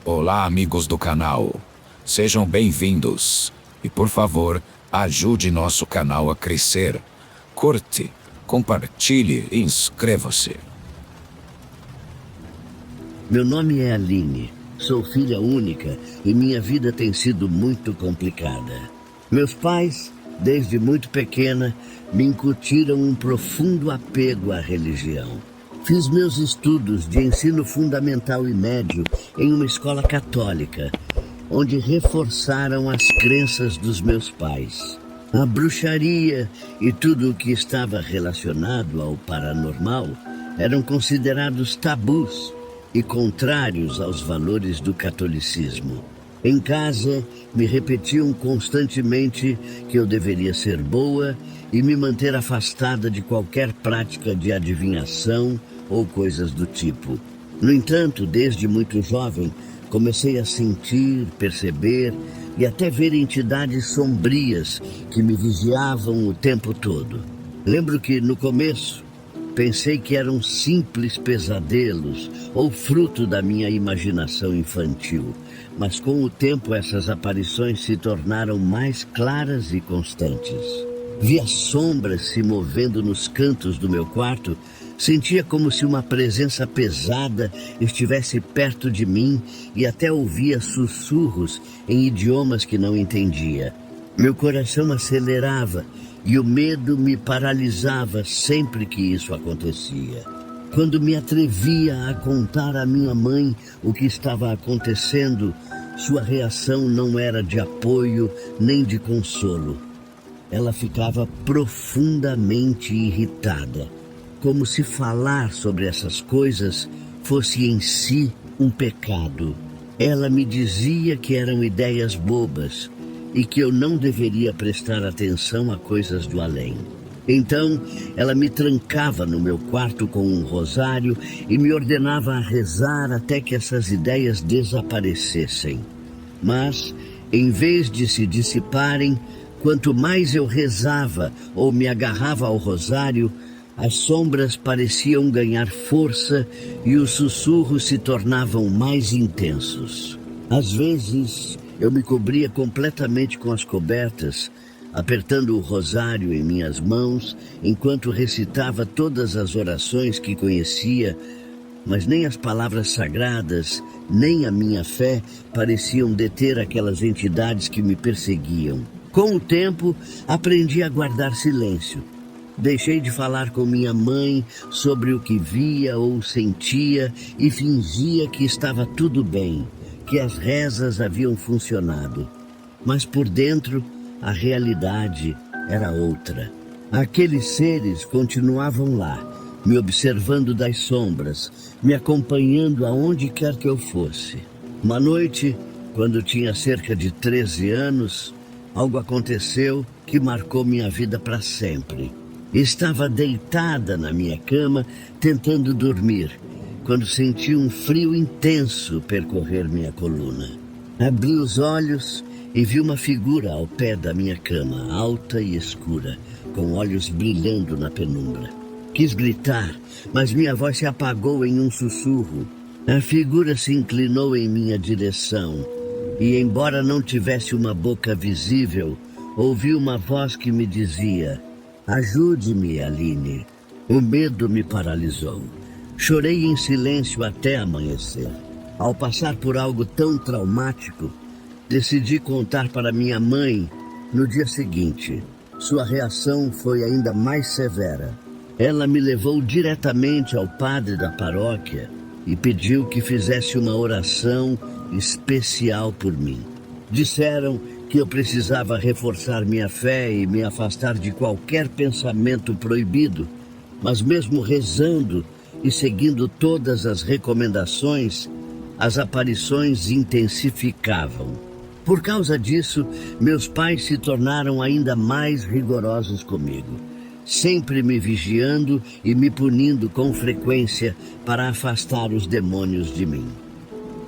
Olá, amigos do canal. Sejam bem-vindos. E por favor, ajude nosso canal a crescer. Curte, compartilhe e inscreva-se. Meu nome é Aline. Sou filha única e minha vida tem sido muito complicada. Meus pais, desde muito pequena, me incutiram um profundo apego à religião. Fiz meus estudos de ensino fundamental e médio em uma escola católica, onde reforçaram as crenças dos meus pais. A bruxaria e tudo o que estava relacionado ao paranormal eram considerados tabus e contrários aos valores do catolicismo. Em casa, me repetiam constantemente que eu deveria ser boa e me manter afastada de qualquer prática de adivinhação ou coisas do tipo. No entanto, desde muito jovem, comecei a sentir, perceber e até ver entidades sombrias que me vigiavam o tempo todo. Lembro que, no começo, pensei que eram simples pesadelos ou fruto da minha imaginação infantil, mas com o tempo essas aparições se tornaram mais claras e constantes. Via sombras se movendo nos cantos do meu quarto, sentia como se uma presença pesada estivesse perto de mim e até ouvia sussurros em idiomas que não entendia. Meu coração acelerava e o medo me paralisava sempre que isso acontecia. Quando me atrevia a contar à minha mãe o que estava acontecendo, sua reação não era de apoio nem de consolo. Ela ficava profundamente irritada, como se falar sobre essas coisas fosse em si um pecado. Ela me dizia que eram ideias bobas e que eu não deveria prestar atenção a coisas do além. Então, ela me trancava no meu quarto com um rosário e me ordenava a rezar até que essas ideias desaparecessem. Mas, em vez de se dissiparem, quanto mais eu rezava ou me agarrava ao rosário, as sombras pareciam ganhar força e os sussurros se tornavam mais intensos. Às vezes, eu me cobria completamente com as cobertas, apertando o rosário em minhas mãos, enquanto recitava todas as orações que conhecia, mas nem as palavras sagradas, nem a minha fé pareciam deter aquelas entidades que me perseguiam. Com o tempo, aprendi a guardar silêncio. Deixei de falar com minha mãe sobre o que via ou sentia e fingia que estava tudo bem, que as rezas haviam funcionado. Mas por dentro, a realidade era outra. Aqueles seres continuavam lá, me observando das sombras, me acompanhando aonde quer que eu fosse. Uma noite, quando tinha cerca de 13 anos, algo aconteceu que marcou minha vida para sempre. Estava deitada na minha cama, tentando dormir, quando senti um frio intenso percorrer minha coluna. Abri os olhos e vi uma figura ao pé da minha cama, alta e escura, com olhos brilhando na penumbra. Quis gritar, mas minha voz se apagou em um sussurro. A figura se inclinou em minha direção e, embora não tivesse uma boca visível, ouvi uma voz que me dizia: "Ajude-me, Aline." O medo me paralisou. Chorei em silêncio até amanhecer. Ao passar por algo tão traumático, decidi contar para minha mãe no dia seguinte. Sua reação foi ainda mais severa. Ela me levou diretamente ao padre da paróquia e pediu que fizesse uma oração especial por mim. Disseram que eu precisava reforçar minha fé e me afastar de qualquer pensamento proibido, mas mesmo rezando e seguindo todas as recomendações, as aparições intensificavam. Por causa disso, meus pais se tornaram ainda mais rigorosos comigo, sempre me vigiando e me punindo com frequência para afastar os demônios de mim.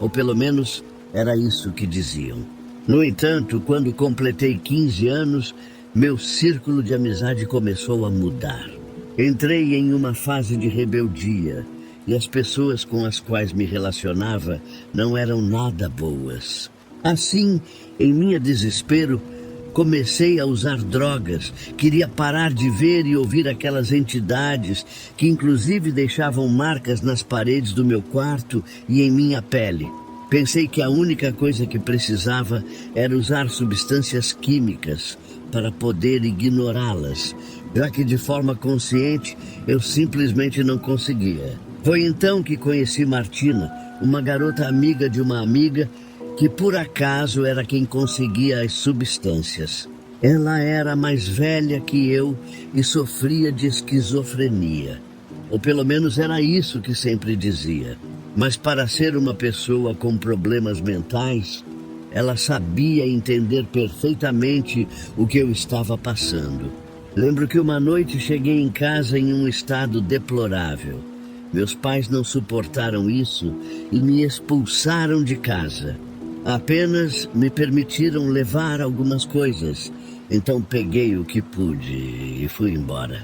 Ou pelo menos era isso que diziam. No entanto, quando completei 15 anos, meu círculo de amizade começou a mudar. Entrei em uma fase de rebeldia e as pessoas com as quais me relacionava não eram nada boas. Assim, em meu desespero, comecei a usar drogas. Queria parar de ver e ouvir aquelas entidades que inclusive deixavam marcas nas paredes do meu quarto e em minha pele. Pensei que a única coisa que precisava era usar substâncias químicas para poder ignorá-las, já que de forma consciente eu simplesmente não conseguia. Foi então que conheci Martina, uma garota amiga de uma amiga que por acaso era quem conseguia as substâncias. Ela era mais velha que eu e sofria de esquizofrenia. Ou pelo menos era isso que sempre dizia. Mas para ser uma pessoa com problemas mentais, ela sabia entender perfeitamente o que eu estava passando. Lembro que uma noite cheguei em casa em um estado deplorável. Meus pais não suportaram isso e me expulsaram de casa. Apenas me permitiram levar algumas coisas. Então peguei o que pude e fui embora.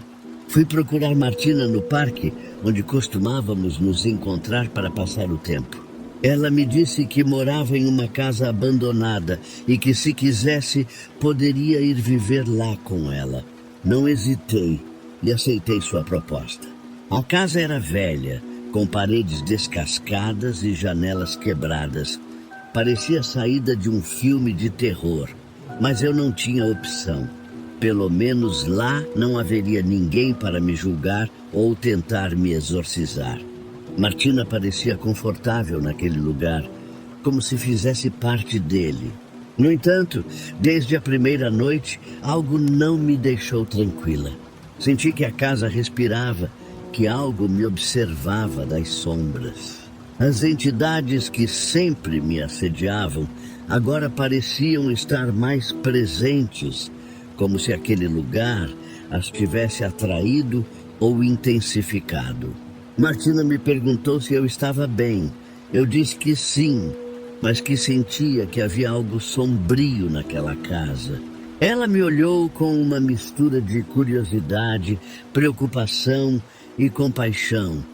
Fui procurar Martina no parque, onde costumávamos nos encontrar para passar o tempo. Ela me disse que morava em uma casa abandonada e que, se quisesse, poderia ir viver lá com ela. Não hesitei e aceitei sua proposta. A casa era velha, com paredes descascadas e janelas quebradas. Parecia saída de um filme de terror, mas eu não tinha opção. Pelo menos lá não haveria ninguém para me julgar ou tentar me exorcizar. Martina parecia confortável naquele lugar, como se fizesse parte dele. No entanto, desde a primeira noite, algo não me deixou tranquila. Senti que a casa respirava, que algo me observava das sombras. As entidades que sempre me assediavam agora pareciam estar mais presentes, como se aquele lugar as tivesse atraído ou intensificado. Martina me perguntou se eu estava bem. Eu disse que sim, mas que sentia que havia algo sombrio naquela casa. Ela me olhou com uma mistura de curiosidade, preocupação e compaixão.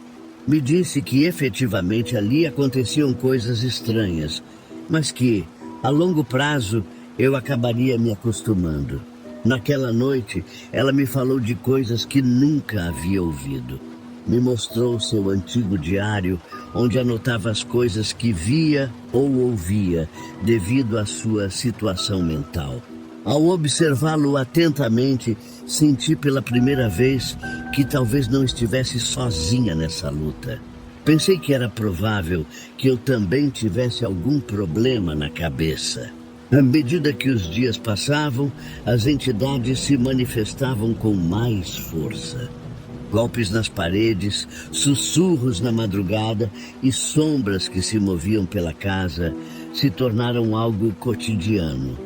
Me disse que efetivamente ali aconteciam coisas estranhas, mas que, a longo prazo, eu acabaria me acostumando. Naquela noite, ela me falou de coisas que nunca havia ouvido. Me mostrou seu antigo diário, onde anotava as coisas que via ou ouvia devido à sua situação mental. Ao observá-lo atentamente, senti pela primeira vez que talvez não estivesse sozinha nessa luta. Pensei que era provável que eu também tivesse algum problema na cabeça. À medida que os dias passavam, as entidades se manifestavam com mais força. Golpes nas paredes, sussurros na madrugada e sombras que se moviam pela casa se tornaram algo cotidiano.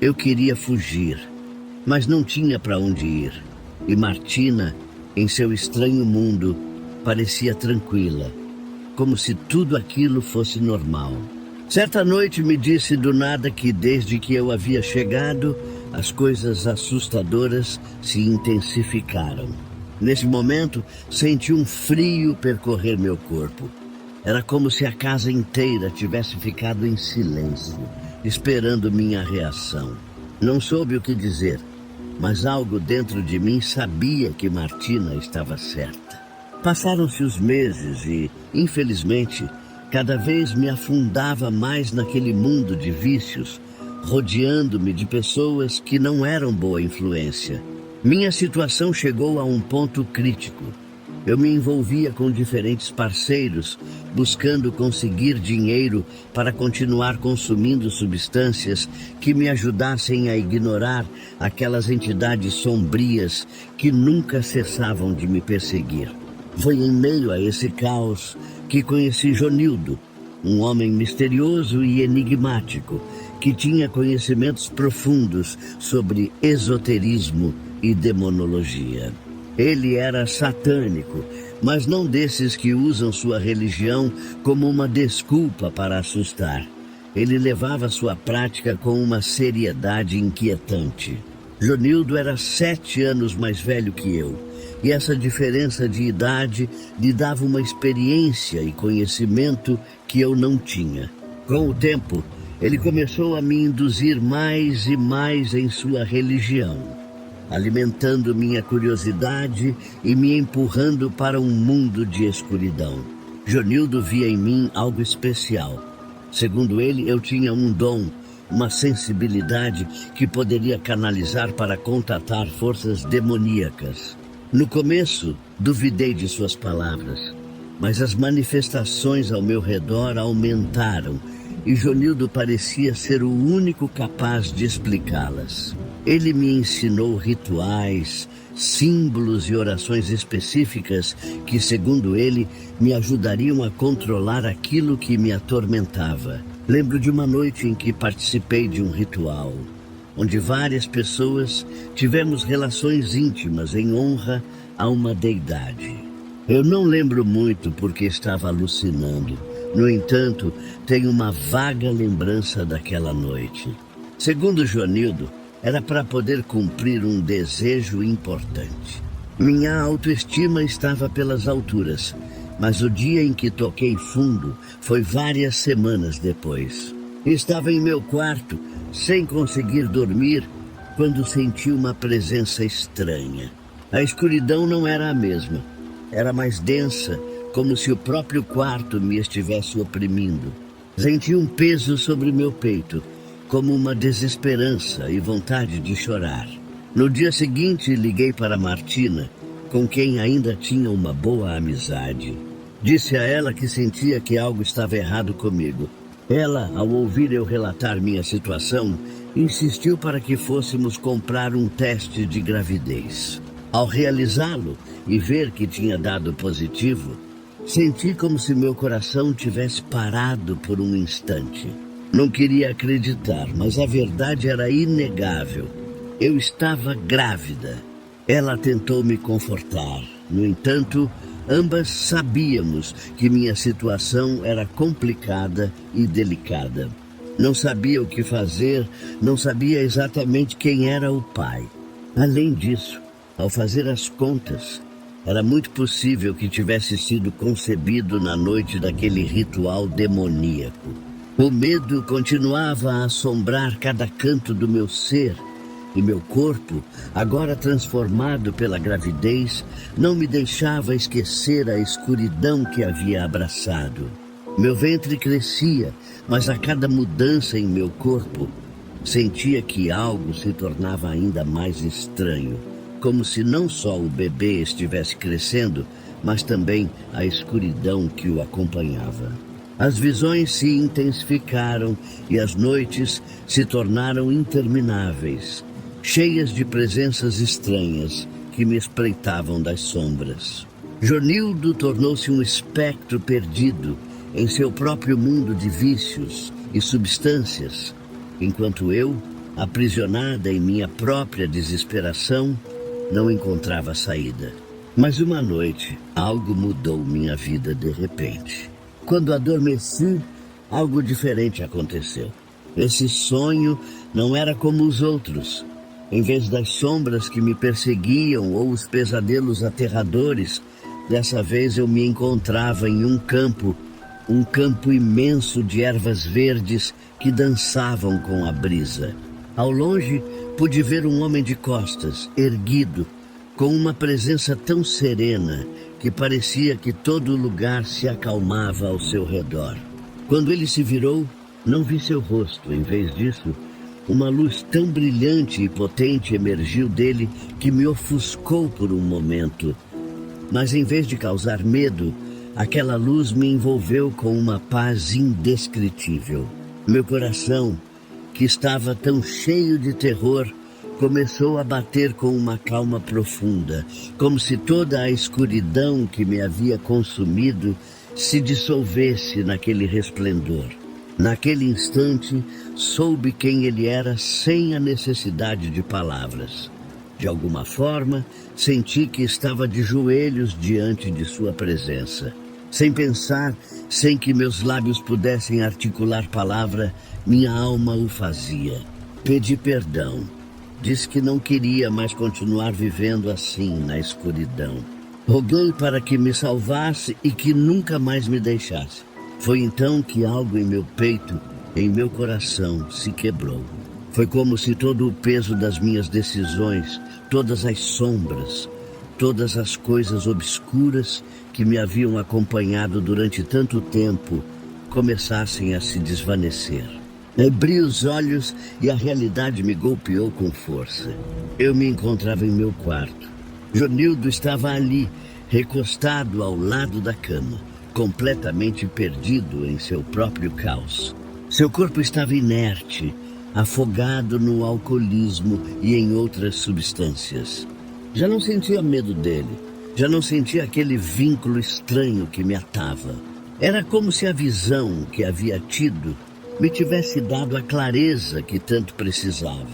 Eu queria fugir, mas não tinha para onde ir. E Martina, em seu estranho mundo, parecia tranquila, como se tudo aquilo fosse normal. Certa noite me disse do nada que desde que eu havia chegado, as coisas assustadoras se intensificaram. Nesse momento, senti um frio percorrer meu corpo. Era como se a casa inteira tivesse ficado em silêncio, esperando minha reação. Não soube o que dizer, mas algo dentro de mim sabia que Martina estava certa. Passaram-se os meses e, infelizmente, cada vez me afundava mais naquele mundo de vícios, rodeando-me de pessoas que não eram boa influência. Minha situação chegou a um ponto crítico. Eu me envolvia com diferentes parceiros, buscando conseguir dinheiro para continuar consumindo substâncias que me ajudassem a ignorar aquelas entidades sombrias que nunca cessavam de me perseguir. Foi em meio a esse caos que conheci Jonildo, um homem misterioso e enigmático, que tinha conhecimentos profundos sobre esoterismo e demonologia. Ele era satânico, mas não desses que usam sua religião como uma desculpa para assustar. Ele levava sua prática com uma seriedade inquietante. Jonildo era 7 anos mais velho que eu. e essa diferença de idade lhe dava uma experiência e conhecimento que eu não tinha. Com o tempo, ele começou a me induzir mais e mais em sua religião, alimentando minha curiosidade e me empurrando para um mundo de escuridão. Jonildo via em mim algo especial. Segundo ele, eu tinha um dom, uma sensibilidade que poderia canalizar para contatar forças demoníacas. No começo, duvidei de suas palavras, mas as manifestações ao meu redor aumentaram e Jonildo parecia ser o único capaz de explicá-las. Ele me ensinou rituais, símbolos e orações específicas que, segundo ele, me ajudariam a controlar aquilo que me atormentava. Lembro de uma noite em que participei de um ritual, onde várias pessoas tivemos relações íntimas em honra a uma deidade. Eu não lembro muito porque estava alucinando. No entanto, tenho uma vaga lembrança daquela noite. Segundo Jonildo, era para poder cumprir um desejo importante. Minha autoestima estava pelas alturas, mas o dia em que toquei fundo foi várias semanas depois. Estava em meu quarto, sem conseguir dormir, quando senti uma presença estranha. A escuridão não era a mesma. Era mais densa, como se o próprio quarto me estivesse oprimindo. Senti um peso sobre meu peito, como uma desesperança e vontade de chorar. No dia seguinte, liguei para Martina, com quem ainda tinha uma boa amizade. Disse a ela que sentia que algo estava errado comigo. Ela, ao ouvir eu relatar minha situação, insistiu para que fôssemos comprar um teste de gravidez. Ao realizá-lo e ver que tinha dado positivo, senti como se meu coração tivesse parado por um instante. Não queria acreditar, mas a verdade era inegável. Eu estava grávida. Ela tentou me confortar. No entanto, ambas sabíamos que minha situação era complicada e delicada. Não sabia o que fazer, não sabia exatamente quem era o pai. Além disso, ao fazer as contas, era muito possível que tivesse sido concebido na noite daquele ritual demoníaco. O medo continuava a assombrar cada canto do meu ser, e meu corpo, agora transformado pela gravidez, não me deixava esquecer a escuridão que havia abraçado. Meu ventre crescia, mas a cada mudança em meu corpo, sentia que algo se tornava ainda mais estranho, como se não só o bebê estivesse crescendo, mas também a escuridão que o acompanhava. As visões se intensificaram e as noites se tornaram intermináveis, cheias de presenças estranhas que me espreitavam das sombras. Jonildo tornou-se um espectro perdido em seu próprio mundo de vícios e substâncias, enquanto eu, aprisionada em minha própria desesperação, não encontrava saída. Mas uma noite, algo mudou minha vida de repente. Quando adormeci, algo diferente aconteceu. Esse sonho não era como os outros. Em vez das sombras que me perseguiam ou os pesadelos aterradores, dessa vez eu me encontrava em um campo imenso de ervas verdes que dançavam com a brisa. Ao longe, pude ver um homem de costas, erguido, com uma presença tão serena que parecia que todo lugar se acalmava ao seu redor. Quando ele se virou, não vi seu rosto. Em vez disso, uma luz tão brilhante e potente emergiu dele que me ofuscou por um momento. Mas em vez de causar medo, aquela luz me envolveu com uma paz indescritível. Meu coração, que estava tão cheio de terror, começou a bater com uma calma profunda, como se toda a escuridão que me havia consumido se dissolvesse naquele resplendor. Naquele instante, soube quem ele era sem a necessidade de palavras. De alguma forma, senti que estava de joelhos diante de sua presença. Sem pensar, sem que meus lábios pudessem articular palavra, minha alma o fazia. Pedi perdão. Disse que não queria mais continuar vivendo assim, na escuridão. Roguei para que me salvasse e que nunca mais me deixasse. Foi então que algo em meu peito, em meu coração, se quebrou. Foi como se todo o peso das minhas decisões, todas as sombras, todas as coisas obscuras que me haviam acompanhado durante tanto tempo, começassem a se desvanecer. Abri os olhos e a realidade me golpeou com força. Eu me encontrava em meu quarto. Jonildo estava ali, recostado ao lado da cama, completamente perdido em seu próprio caos. Seu corpo estava inerte, afogado no alcoolismo e em outras substâncias. Já não sentia medo dele, já não sentia aquele vínculo estranho que me atava. Era como se a visão que havia tido me tivesse dado a clareza que tanto precisava.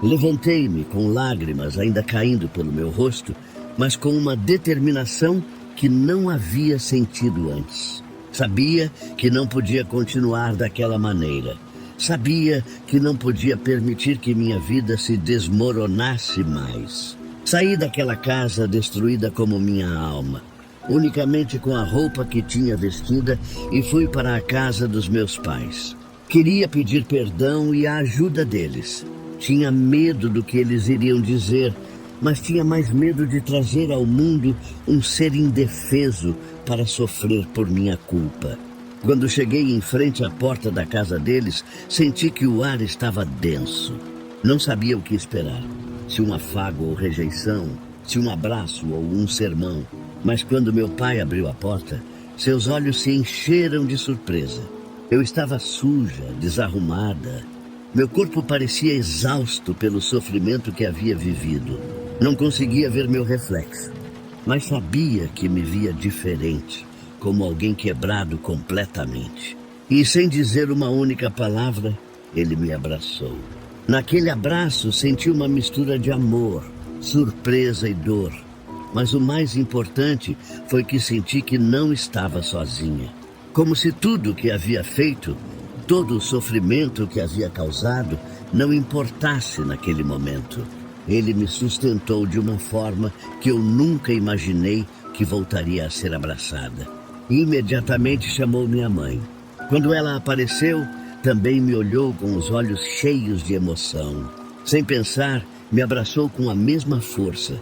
Levantei-me com lágrimas ainda caindo pelo meu rosto, mas com uma determinação que não havia sentido antes. Sabia que não podia continuar daquela maneira. Sabia que não podia permitir que minha vida se desmoronasse mais. Saí daquela casa destruída como minha alma, unicamente com a roupa que tinha vestida, e fui para a casa dos meus pais. Queria pedir perdão e a ajuda deles. Tinha medo do que eles iriam dizer, mas tinha mais medo de trazer ao mundo um ser indefeso para sofrer por minha culpa. Quando cheguei em frente à porta da casa deles, senti que o ar estava denso. Não sabia o que esperar. Se um afago ou rejeição, se um abraço ou um sermão. Mas quando meu pai abriu a porta, seus olhos se encheram de surpresa. Eu estava suja, desarrumada. Meu corpo parecia exausto pelo sofrimento que havia vivido. Não conseguia ver meu reflexo, mas sabia que me via diferente, como alguém quebrado completamente. E sem dizer uma única palavra, ele me abraçou. Naquele abraço senti uma mistura de amor, surpresa e dor. Mas o mais importante foi que senti que não estava sozinha. Como se tudo o que havia feito, todo o sofrimento que havia causado, não importasse naquele momento. Ele me sustentou de uma forma que eu nunca imaginei que voltaria a ser abraçada. Imediatamente chamou minha mãe. Quando ela apareceu, também me olhou com os olhos cheios de emoção. Sem pensar, me abraçou com a mesma força,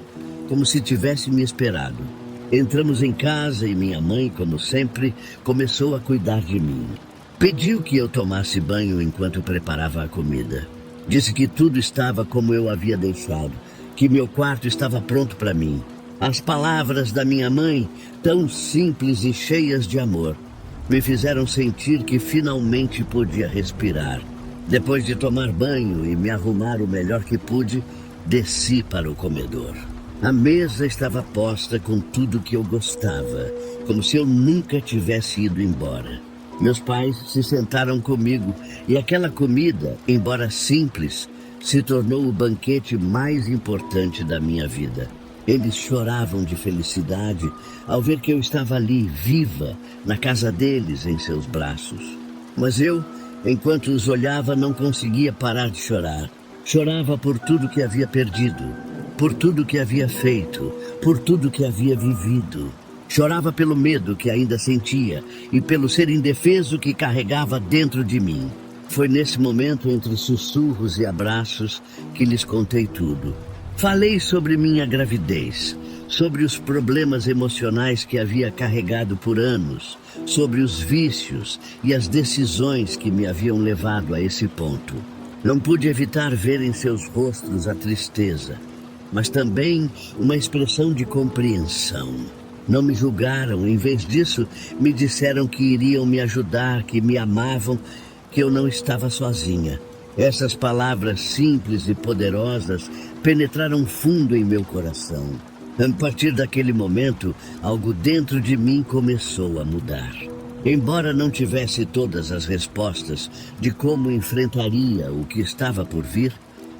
como se tivesse me esperado. Entramos em casa e minha mãe, como sempre, começou a cuidar de mim. Pediu que eu tomasse banho enquanto preparava a comida. Disse que tudo estava como eu havia deixado, que meu quarto estava pronto para mim. As palavras da minha mãe, tão simples e cheias de amor, me fizeram sentir que finalmente podia respirar. Depois de tomar banho e me arrumar o melhor que pude, desci para o comedor. A mesa estava posta com tudo que eu gostava, como se eu nunca tivesse ido embora. Meus pais se sentaram comigo e aquela comida, embora simples, se tornou o banquete mais importante da minha vida. Eles choravam de felicidade ao ver que eu estava ali, viva, na casa deles, em seus braços. Mas eu, enquanto os olhava, não conseguia parar de chorar. Chorava por tudo que havia perdido, por tudo que havia feito, por tudo que havia vivido. Chorava pelo medo que ainda sentia e pelo ser indefeso que carregava dentro de mim. Foi nesse momento, entre sussurros e abraços, que lhes contei tudo. Falei sobre minha gravidez, sobre os problemas emocionais que havia carregado por anos, sobre os vícios e as decisões que me haviam levado a esse ponto. Não pude evitar ver em seus rostos a tristeza, mas também uma expressão de compreensão. Não me julgaram, em vez disso, me disseram que iriam me ajudar, que me amavam, que eu não estava sozinha. Essas palavras simples e poderosas penetraram fundo em meu coração. A partir daquele momento, algo dentro de mim começou a mudar. Embora não tivesse todas as respostas de como enfrentaria o que estava por vir,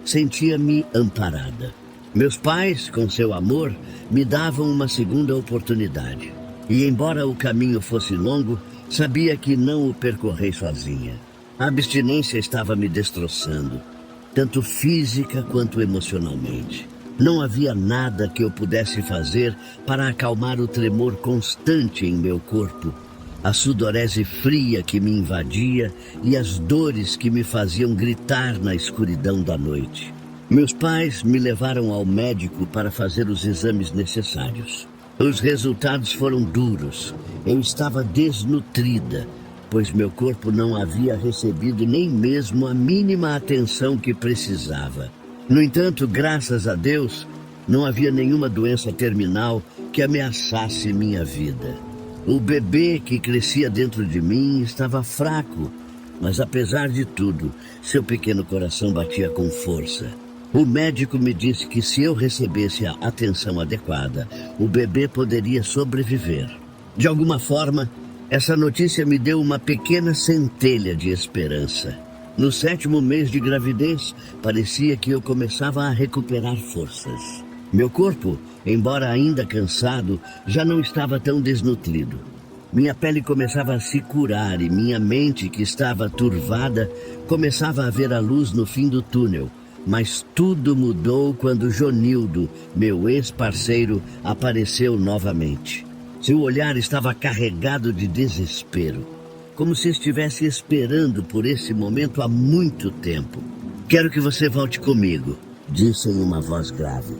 sentia-me amparada. Meus pais, com seu amor, me davam uma segunda oportunidade. E embora o caminho fosse longo, sabia que não o percorrei sozinha. A abstinência estava me destroçando. tanto física quanto emocionalmente. Não havia nada que eu pudesse fazer para acalmar o tremor constante em meu corpo, a sudorese fria que me invadia e as dores que me faziam gritar na escuridão da noite. Meus pais me levaram ao médico para fazer os exames necessários. Os resultados foram duros. Eu estava desnutrida, pois meu corpo não havia recebido nem mesmo a mínima atenção que precisava. No entanto, graças a Deus, não havia nenhuma doença terminal que ameaçasse minha vida. O bebê que crescia dentro de mim estava fraco, mas apesar de tudo, seu pequeno coração batia com força. O médico me disse que se eu recebesse a atenção adequada, o bebê poderia sobreviver. De alguma forma, essa notícia me deu uma pequena centelha de esperança. No 7º mês de gravidez, parecia que eu começava a recuperar forças. Meu corpo, embora ainda cansado, já não estava tão desnutrido. Minha pele começava a se curar e minha mente, que estava turvada, começava a ver a luz no fim do túnel. Mas tudo mudou quando Jonildo, meu ex-parceiro, apareceu novamente. Seu olhar estava carregado de desespero, como se estivesse esperando por esse momento há muito tempo. "Quero que você volte comigo", disse em uma voz grave.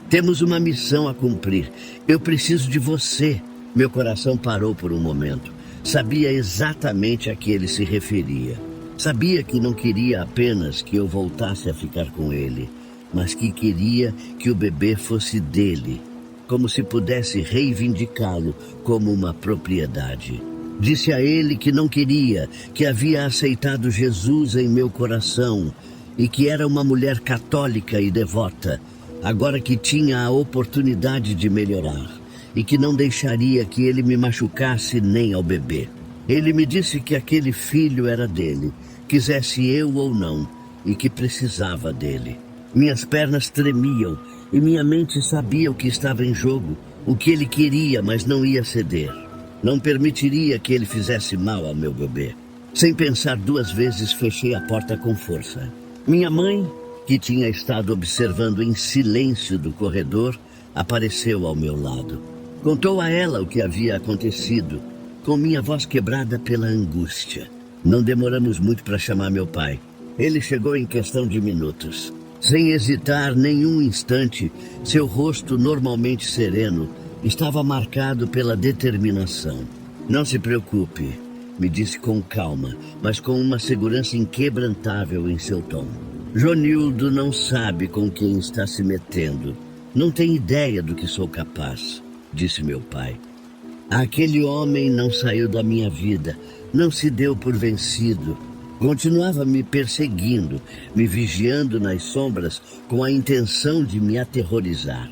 "Temos uma missão a cumprir. Eu preciso de você." Meu coração parou por um momento. Sabia exatamente a que ele se referia. Sabia que não queria apenas que eu voltasse a ficar com ele, mas que queria que o bebê fosse dele, como se pudesse reivindicá-lo como uma propriedade. Disse a ele que não queria, que havia aceitado Jesus em meu coração e que era uma mulher católica e devota, agora que tinha a oportunidade de melhorar, e que não deixaria que ele me machucasse nem ao bebê. Ele me disse que aquele filho era dele, quisesse eu ou não, e que precisava dele. Minhas pernas tremiam e minha mente sabia o que estava em jogo, o que ele queria, mas não ia ceder. Não permitiria que ele fizesse mal ao meu bebê. Sem pensar 2 vezes, fechei a porta com força. Minha mãe, que tinha estado observando em silêncio do corredor, apareceu ao meu lado. Contou a ela o que havia acontecido, com minha voz quebrada pela angústia. Não demoramos muito para chamar meu pai. Ele chegou em questão de minutos. Sem hesitar nenhum instante, seu rosto normalmente sereno estava marcado pela determinação. "Não se preocupe", me disse com calma, mas com uma segurança inquebrantável em seu tom. "Jonildo não sabe com quem está se metendo. Não tem ideia do que sou capaz", disse meu pai. "Aquele homem não saiu da minha vida, não se deu por vencido. Continuava me perseguindo, me vigiando nas sombras com a intenção de me aterrorizar.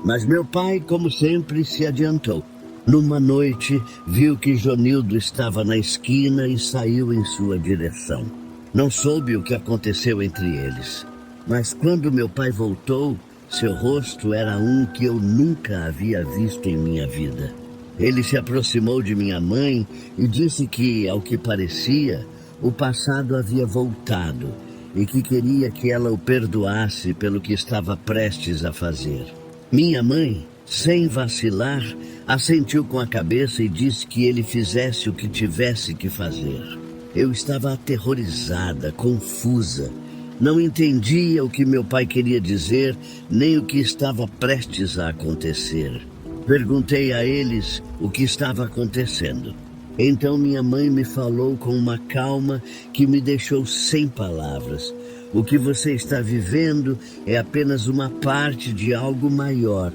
Mas meu pai, como sempre, se adiantou. Numa noite, viu que Jonildo estava na esquina e saiu em sua direção. Não soube o que aconteceu entre eles. Mas quando meu pai voltou, seu rosto era um que eu nunca havia visto em minha vida. Ele se aproximou de minha mãe e disse que, ao que parecia, o passado havia voltado e que queria que ela o perdoasse pelo que estava prestes a fazer. Minha mãe, sem vacilar, assentiu com a cabeça e disse que ele fizesse o que tivesse que fazer. Eu estava aterrorizada, confusa. Não entendia o que meu pai queria dizer, nem o que estava prestes a acontecer. Perguntei a eles o que estava acontecendo. Então minha mãe me falou com uma calma que me deixou sem palavras. "O que você está vivendo é apenas uma parte de algo maior,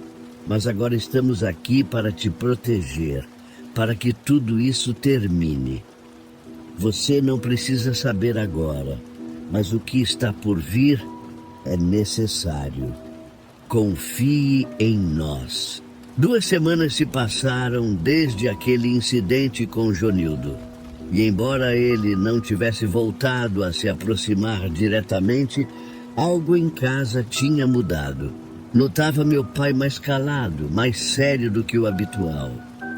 mas agora estamos aqui para te proteger, para que tudo isso termine. Você não precisa saber agora, mas o que está por vir é necessário. Confie em nós." 2 semanas se passaram desde aquele incidente com Jonildo. E embora ele não tivesse voltado a se aproximar diretamente, algo em casa tinha mudado. Notava meu pai mais calado, mais sério do que o habitual.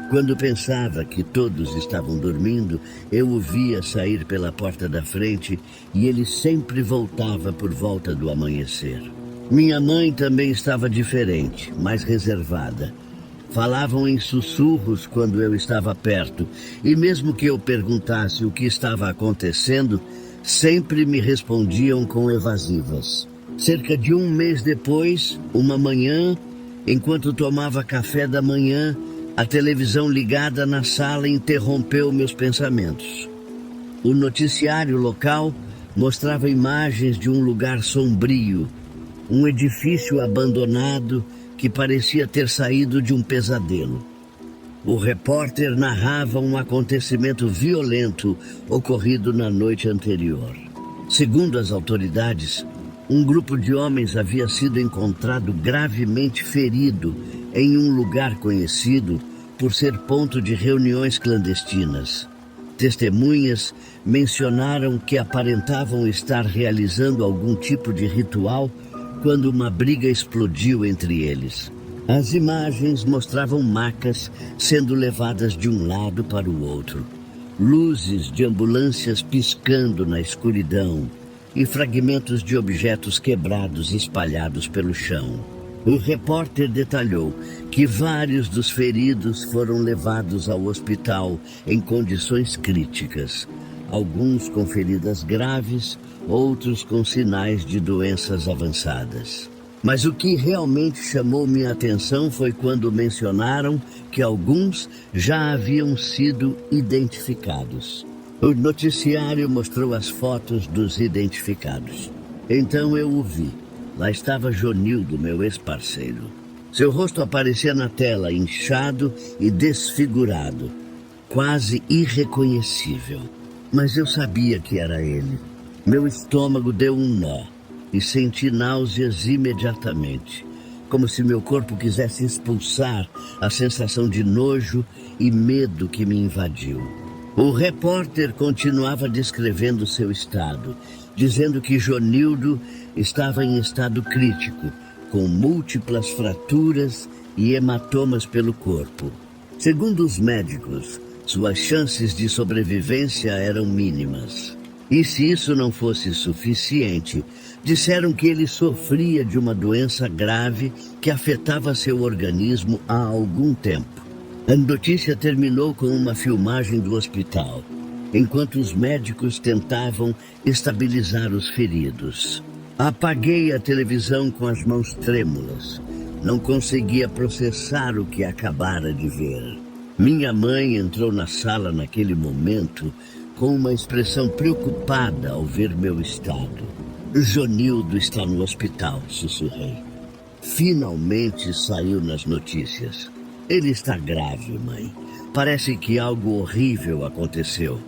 Quando pensava que todos estavam dormindo, eu o via sair pela porta da frente e ele sempre voltava por volta do amanhecer. Minha mãe também estava diferente, mais reservada. Falavam em sussurros quando eu estava perto, e mesmo que eu perguntasse o que estava acontecendo, sempre me respondiam com evasivas. Cerca de um mês depois, uma manhã, enquanto tomava café da manhã, a televisão ligada na sala interrompeu meus pensamentos. O noticiário local mostrava imagens de um lugar sombrio, um edifício abandonado que parecia ter saído de um pesadelo. O repórter narrava um acontecimento violento ocorrido na noite anterior. Segundo as autoridades, um grupo de homens havia sido encontrado gravemente ferido em um lugar conhecido por ser ponto de reuniões clandestinas. Testemunhas mencionaram que aparentavam estar realizando algum tipo de ritual quando uma briga explodiu entre eles. As imagens mostravam macas sendo levadas de um lado para o outro, luzes de ambulâncias piscando na escuridão e fragmentos de objetos quebrados espalhados pelo chão. O repórter detalhou que vários dos feridos foram levados ao hospital em condições críticas, alguns com feridas graves, outros com sinais de doenças avançadas. Mas o que realmente chamou minha atenção foi quando mencionaram que alguns já haviam sido identificados. O noticiário mostrou as fotos dos identificados. Então eu o vi. Lá estava Jonildo, meu ex-parceiro. Seu rosto aparecia na tela, inchado e desfigurado, quase irreconhecível. Mas eu sabia que era ele. Meu estômago deu um nó e senti náuseas imediatamente, como se meu corpo quisesse expulsar a sensação de nojo e medo que me invadiu. O repórter continuava descrevendo seu estado, dizendo que Jonildo estava em estado crítico, com múltiplas fraturas e hematomas pelo corpo. Segundo os médicos, suas chances de sobrevivência eram mínimas. E se isso não fosse suficiente, disseram que ele sofria de uma doença grave que afetava seu organismo há algum tempo. A notícia terminou com uma filmagem do hospital, enquanto os médicos tentavam estabilizar os feridos. Apaguei a televisão com as mãos trêmulas. Não conseguia processar o que acabara de ver. Minha mãe entrou na sala naquele momento com uma expressão preocupada ao ver meu estado. Jonildo está no hospital, sussurrei. Finalmente saiu nas notícias. Ele está grave, mãe. Parece que algo horrível aconteceu.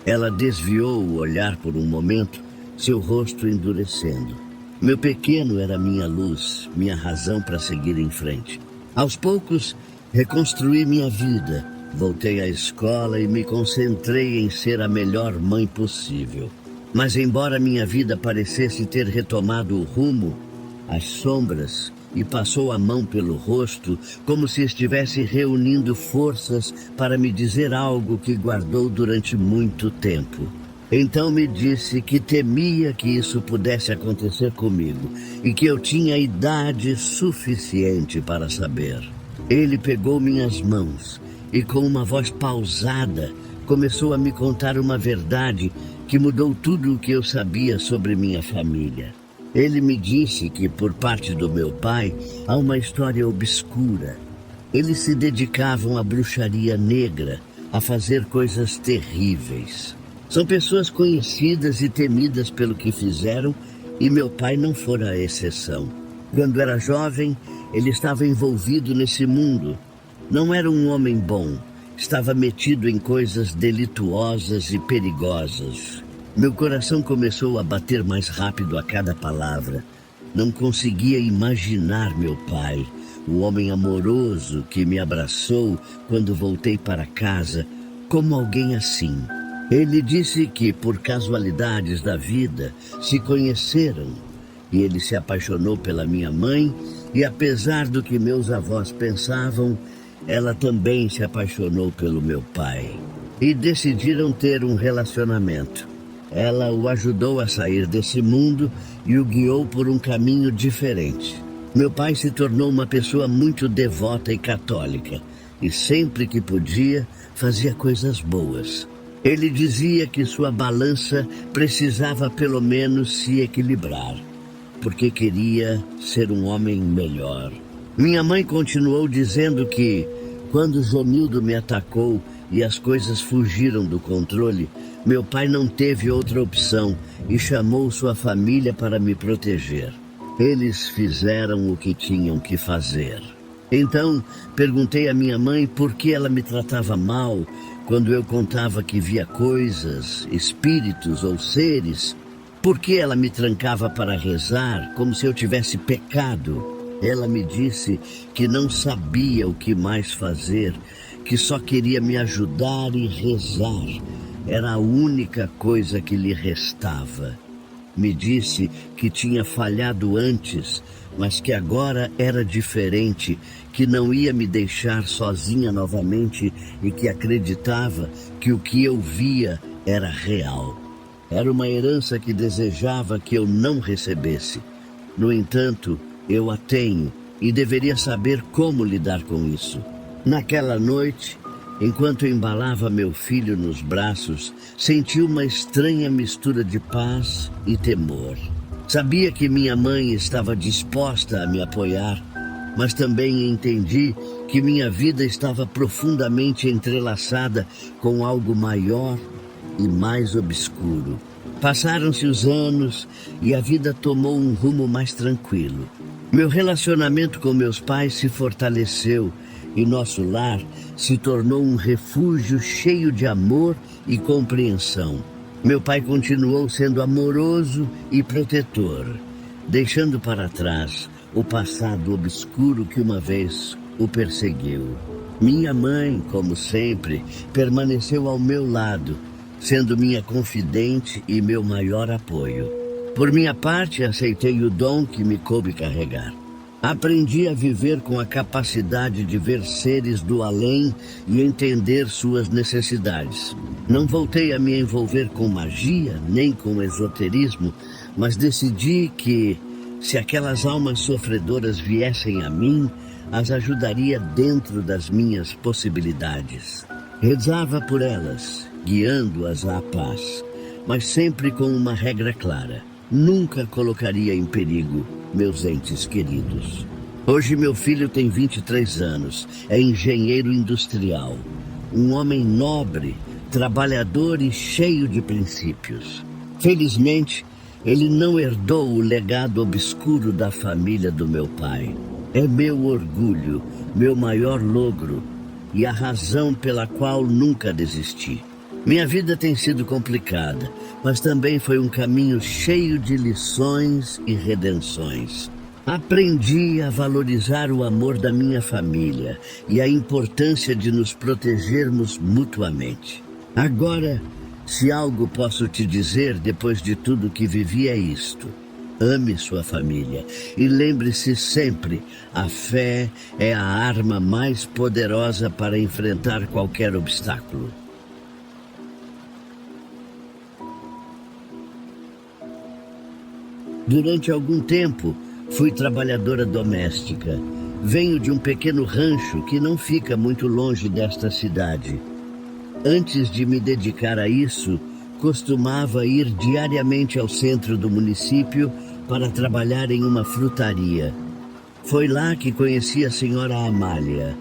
Ela desviou o olhar por um momento, seu rosto endurecendo. Meu pequeno era minha luz, minha razão para seguir em frente. Aos poucos, reconstruí minha vida. Voltei à escola e me concentrei em ser a melhor mãe possível. Mas embora minha vida parecesse ter retomado o rumo, as sombras e passou a mão pelo rosto como se estivesse reunindo forças para me dizer algo que guardou durante muito tempo. Então me disse que temia que isso pudesse acontecer comigo e que eu tinha idade suficiente para saber. Ele pegou minhas mãos e com uma voz pausada começou a me contar uma verdade que mudou tudo o que eu sabia sobre minha família. Ele me disse que, por parte do meu pai, há uma história obscura. Eles se dedicavam à bruxaria negra, a fazer coisas terríveis. São pessoas conhecidas e temidas pelo que fizeram, e meu pai não fora a exceção. Quando era jovem, ele estava envolvido nesse mundo. Não era um homem bom, estava metido em coisas delituosas e perigosas. Meu coração começou a bater mais rápido a cada palavra. Não conseguia imaginar meu pai, o homem amoroso que me abraçou quando voltei para casa, como alguém assim. Ele disse que, por casualidades da vida, se conheceram. E ele se apaixonou pela minha mãe, e apesar do que meus avós pensavam, ela também se apaixonou pelo meu pai e decidiram ter um relacionamento. Ela o ajudou a sair desse mundo e o guiou por um caminho diferente. Meu pai se tornou uma pessoa muito devota e católica e sempre que podia fazia coisas boas. Ele dizia que sua balança precisava pelo menos se equilibrar, porque queria ser um homem melhor. Minha mãe continuou dizendo que, quando Jonildo me atacou e as coisas fugiram do controle, meu pai não teve outra opção e chamou sua família para me proteger. Eles fizeram o que tinham que fazer. Então, perguntei à minha mãe por que ela me tratava mal quando eu contava que via coisas, espíritos ou seres. Por que ela me trancava para rezar como se eu tivesse pecado? Ela me disse que não sabia o que mais fazer, que só queria me ajudar e rezar. Era a única coisa que lhe restava. Me disse que tinha falhado antes, mas que agora era diferente, que não ia me deixar sozinha novamente e que acreditava que o que eu via era real. Era uma herança que desejava que eu não recebesse. No entanto, eu a tenho e deveria saber como lidar com isso. Naquela noite, enquanto embalava meu filho nos braços, senti uma estranha mistura de paz e temor. Sabia que minha mãe estava disposta a me apoiar, mas também entendi que minha vida estava profundamente entrelaçada com algo maior e mais obscuro. Passaram-se os anos e a vida tomou um rumo mais tranquilo. Meu relacionamento com meus pais se fortaleceu e nosso lar se tornou um refúgio cheio de amor e compreensão. Meu pai continuou sendo amoroso e protetor, deixando para trás o passado obscuro que uma vez o perseguiu. Minha mãe, como sempre, permaneceu ao meu lado, sendo minha confidente e meu maior apoio. Por minha parte, aceitei o dom que me coube carregar. Aprendi a viver com a capacidade de ver seres do além e entender suas necessidades. Não voltei a me envolver com magia, nem com esoterismo, mas decidi que, se aquelas almas sofredoras viessem a mim, as ajudaria dentro das minhas possibilidades. Rezava por elas, guiando-as à paz, mas sempre com uma regra clara. Nunca colocaria em perigo meus entes queridos. Hoje meu filho tem 23 anos, é engenheiro industrial, um homem nobre, trabalhador e cheio de princípios. Felizmente, ele não herdou o legado obscuro da família do meu pai. É meu orgulho, meu maior logro e a razão pela qual nunca desisti. Minha vida tem sido complicada, mas também foi um caminho cheio de lições e redenções. Aprendi a valorizar o amor da minha família e a importância de nos protegermos mutuamente. Agora, se algo posso te dizer depois de tudo que vivi é isto: ame sua família e lembre-se sempre, a fé é a arma mais poderosa para enfrentar qualquer obstáculo. Durante algum tempo, fui trabalhadora doméstica. Venho de um pequeno rancho que não fica muito longe desta cidade. Antes de me dedicar a isso, costumava ir diariamente ao centro do município para trabalhar em uma frutaria. Foi lá que conheci a senhora Amália.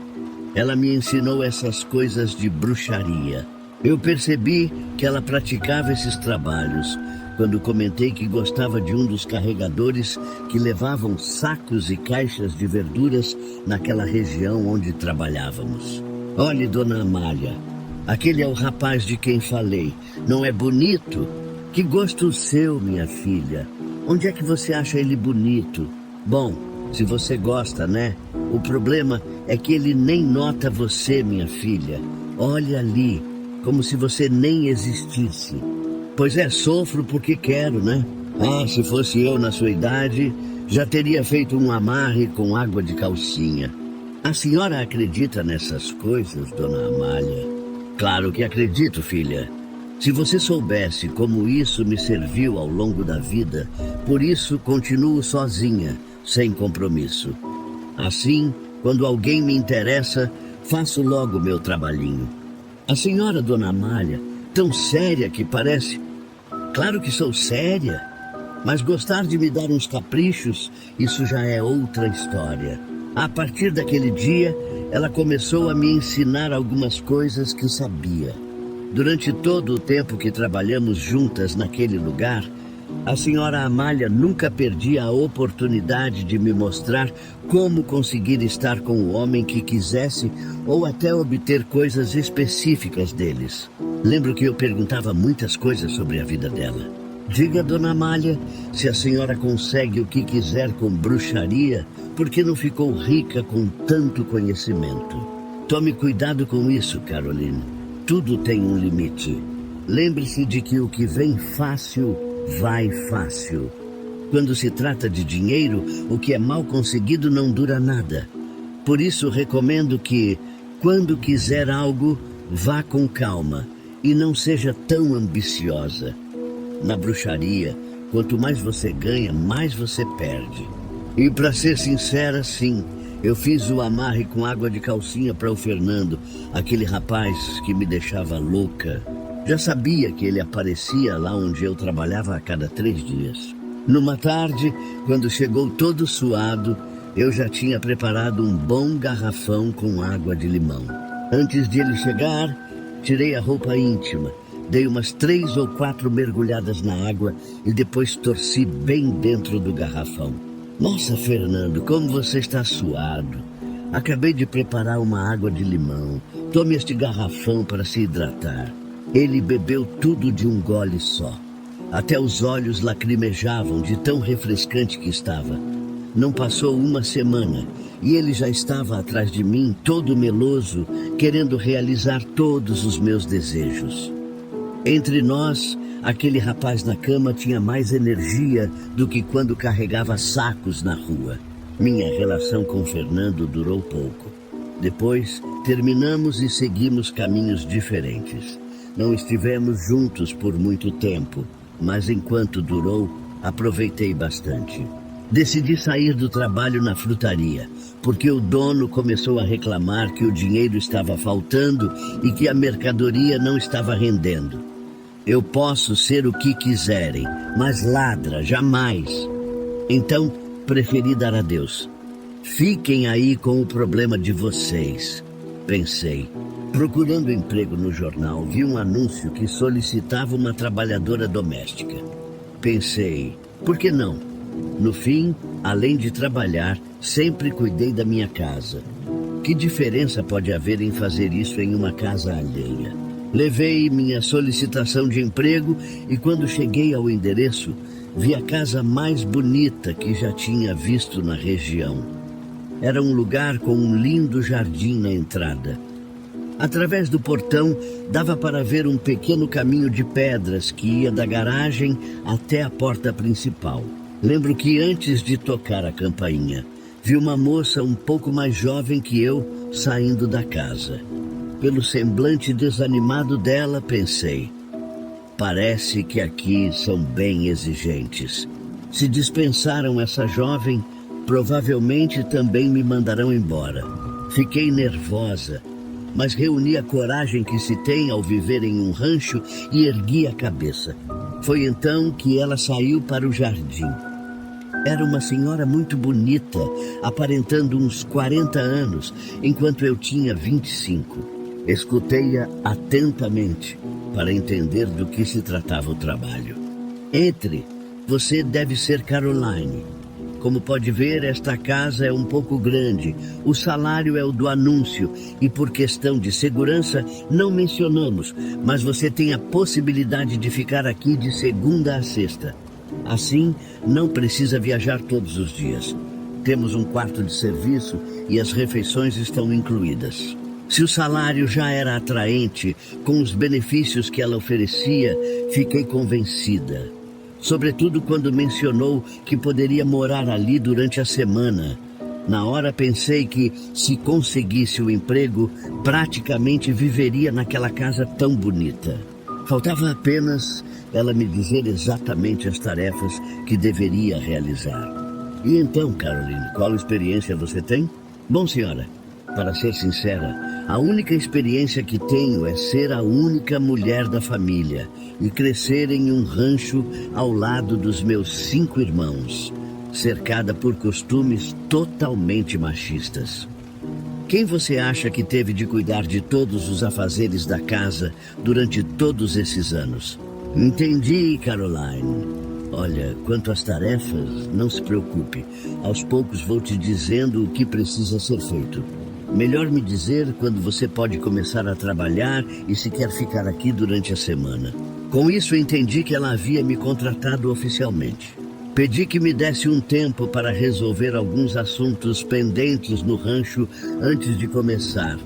Ela me ensinou essas coisas de bruxaria. Eu percebi que ela praticava esses trabalhos quando comentei que gostava de um dos carregadores que levavam sacos e caixas de verduras naquela região onde trabalhávamos. Olhe, dona Amália, aquele é o rapaz de quem falei. Não é bonito? Que gosto seu, minha filha. Onde é que você acha ele bonito? Bom, se você gosta, né? O problema é que ele nem nota você, minha filha. Olha ali, como se você nem existisse. Pois é, sofro porque quero, né? Ah, se fosse eu na sua idade, já teria feito um amarre com água de calcinha. A senhora acredita nessas coisas, dona Amália? Claro que acredito, filha. Se você soubesse como isso me serviu ao longo da vida, por isso continuo sozinha, sem compromisso. Assim, quando alguém me interessa, faço logo meu trabalhinho. A senhora, dona Amália, tão séria que parece. Claro que sou séria, mas gostar de me dar uns caprichos, isso já é outra história. A partir daquele dia, ela começou a me ensinar algumas coisas que sabia. Durante todo o tempo que trabalhamos juntas naquele lugar, a senhora Amália nunca perdia a oportunidade de me mostrar como conseguir estar com o homem que quisesse ou até obter coisas específicas deles. Lembro que eu perguntava muitas coisas sobre a vida dela. Diga, dona Amália, se a senhora consegue o que quiser com bruxaria, por que não ficou rica com tanto conhecimento? Tome cuidado com isso, Caroline. Tudo tem um limite. Lembre-se de que o que vem fácil, vai fácil. Quando se trata de dinheiro, o que é mal conseguido não dura nada. Por isso recomendo que, quando quiser algo, vá com calma e não seja tão ambiciosa. Na bruxaria, quanto mais você ganha, mais você perde. E para ser sincera, sim, eu fiz o amarre com água de calcinha para o Fernando, aquele rapaz que me deixava louca. Já sabia que ele aparecia lá onde eu trabalhava a cada 3 dias. Numa tarde, quando chegou todo suado, eu já tinha preparado um bom garrafão com água de limão. Antes de ele chegar, tirei a roupa íntima, dei umas 3 ou 4 mergulhadas na água e depois torci bem dentro do garrafão. Nossa, Fernando, como você está suado. Acabei de preparar uma água de limão. Tome este garrafão para se hidratar. Ele bebeu tudo de um gole só. Até os olhos lacrimejavam de tão refrescante que estava. Não passou uma semana e ele já estava atrás de mim, todo meloso, querendo realizar todos os meus desejos. Entre nós, aquele rapaz na cama tinha mais energia do que quando carregava sacos na rua. Minha relação com Fernando durou pouco. Depois, terminamos e seguimos caminhos diferentes. Não estivemos juntos por muito tempo, mas enquanto durou, aproveitei bastante. Decidi sair do trabalho na frutaria, porque o dono começou a reclamar que o dinheiro estava faltando e que a mercadoria não estava rendendo. Eu posso ser o que quiserem, mas ladra, jamais. Então, preferi dar adeus. Fiquem aí com o problema de vocês, pensei. Procurando emprego no jornal, vi um anúncio que solicitava uma trabalhadora doméstica. Pensei, por que não? No fim, além de trabalhar, sempre cuidei da minha casa. Que diferença pode haver em fazer isso em uma casa alheia? Levei minha solicitação de emprego e quando cheguei ao endereço, vi a casa mais bonita que já tinha visto na região. Era um lugar com um lindo jardim na entrada. Através do portão, dava para ver um pequeno caminho de pedras que ia da garagem até a porta principal. Lembro que antes de tocar a campainha, vi uma moça um pouco mais jovem que eu saindo da casa. Pelo semblante desanimado dela, pensei, parece que aqui são bem exigentes. Se dispensaram essa jovem, provavelmente também me mandarão embora. Fiquei nervosa, mas reuni a coragem que se tem ao viver em um rancho e ergui a cabeça. Foi então que ela saiu para o jardim. Era uma senhora muito bonita, aparentando uns 40 anos, enquanto eu tinha 25. Escutei-a atentamente para entender do que se tratava o trabalho. Entre, você deve ser Caroline. Como pode ver, esta casa é um pouco grande. O salário é o do anúncio e por questão de segurança não mencionamos, mas você tem a possibilidade de ficar aqui de segunda a sexta. Assim, não precisa viajar todos os dias. Temos um quarto de serviço e as refeições estão incluídas. Se o salário já era atraente, com os benefícios que ela oferecia, fiquei convencida. Sobretudo quando mencionou que poderia morar ali durante a semana. Na hora pensei que, se conseguisse o emprego, praticamente viveria naquela casa tão bonita. Faltava apenas ela me dizer exatamente as tarefas que deveria realizar. E então, Caroline, qual experiência você tem? Bom, senhora, para ser sincera, a única experiência que tenho é ser a única mulher da família e crescer em um rancho ao lado dos meus 5 irmãos, cercada por costumes totalmente machistas. Quem você acha que teve de cuidar de todos os afazeres da casa durante todos esses anos? Entendi, Caroline. Olha, quanto às tarefas, não se preocupe. Aos poucos vou te dizendo o que precisa ser feito. Melhor me dizer quando você pode começar a trabalhar e se quer ficar aqui durante a semana. Com isso, entendi que ela havia me contratado oficialmente. Pedi que me desse um tempo para resolver alguns assuntos pendentes no rancho antes de começar,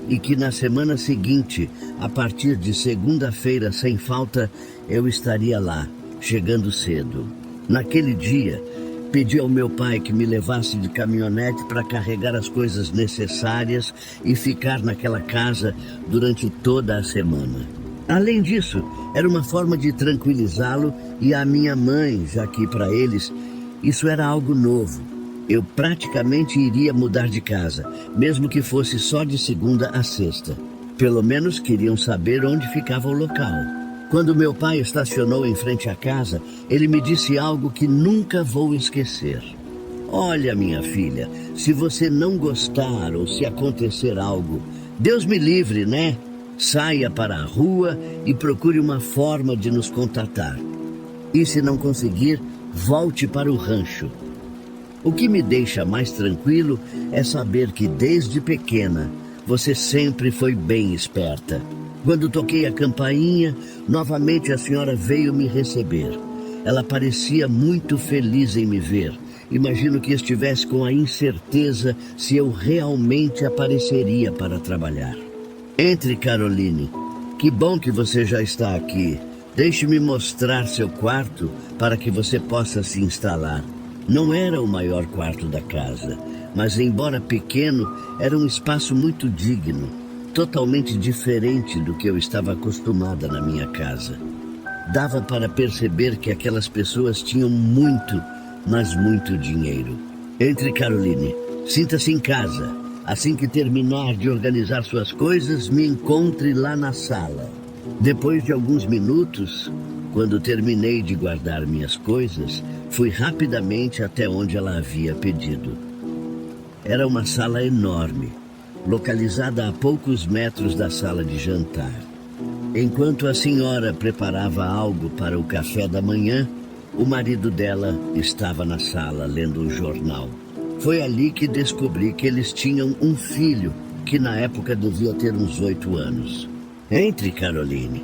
e que na semana seguinte, a partir de segunda-feira sem falta, eu estaria lá, chegando cedo. Naquele dia, pedi ao meu pai que me levasse de caminhonete para carregar as coisas necessárias e ficar naquela casa durante toda a semana. Além disso, era uma forma de tranquilizá-lo e a minha mãe, já que para eles isso era algo novo. Eu praticamente iria mudar de casa, mesmo que fosse só de segunda a sexta. Pelo menos queriam saber onde ficava o local. Quando meu pai estacionou em frente à casa, ele me disse algo que nunca vou esquecer. Olha, minha filha, se você não gostar ou se acontecer algo, Deus me livre, né? Saia para a rua e procure uma forma de nos contatar. E se não conseguir, volte para o rancho. O que me deixa mais tranquilo é saber que desde pequena você sempre foi bem esperta. Quando toquei a campainha, novamente a senhora veio me receber. Ela parecia muito feliz em me ver. Imagino que estivesse com a incerteza se eu realmente apareceria para trabalhar. Entre, Caroline. Que bom que você já está aqui. Deixe-me mostrar seu quarto para que você possa se instalar. Não era o maior quarto da casa, mas embora pequeno, era um espaço muito digno, totalmente diferente do que eu estava acostumada na minha casa. Dava para perceber que aquelas pessoas tinham muito, mas muito dinheiro. Entre, Caroline. Sinta-se em casa. Assim que terminar de organizar suas coisas, me encontre lá na sala. Depois de alguns minutos, quando terminei de guardar minhas coisas, fui rapidamente até onde ela havia pedido. Era uma sala enorme, localizada a poucos metros da sala de jantar. Enquanto a senhora preparava algo para o café da manhã, o marido dela estava na sala lendo um jornal. Foi ali que descobri que eles tinham um filho, que na época devia ter uns 8 anos. Entre, Caroline.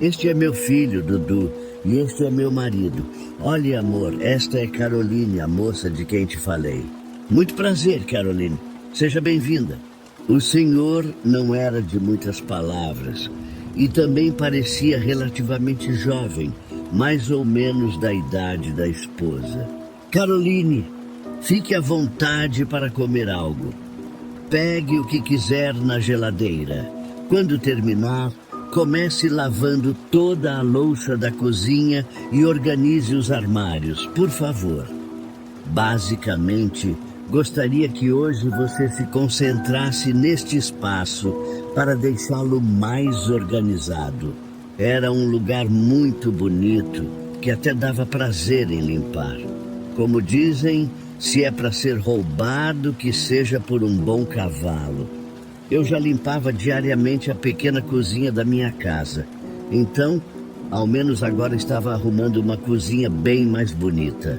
Este é meu filho, Dudu, e este é meu marido. Olhe, amor, esta é Caroline, a moça de quem te falei. Muito prazer, Caroline. Seja bem-vinda. O senhor não era de muitas palavras e também parecia relativamente jovem, mais ou menos da idade da esposa. Caroline, fique à vontade para comer algo. Pegue o que quiser na geladeira. Quando terminar, comece lavando toda a louça da cozinha e organize os armários, por favor. Basicamente, gostaria que hoje você se concentrasse neste espaço para deixá-lo mais organizado. Era um lugar muito bonito que até dava prazer em limpar. Como dizem, se é para ser roubado, que seja por um bom cavalo. Eu já limpava diariamente a pequena cozinha da minha casa. Então, ao menos agora estava arrumando uma cozinha bem mais bonita.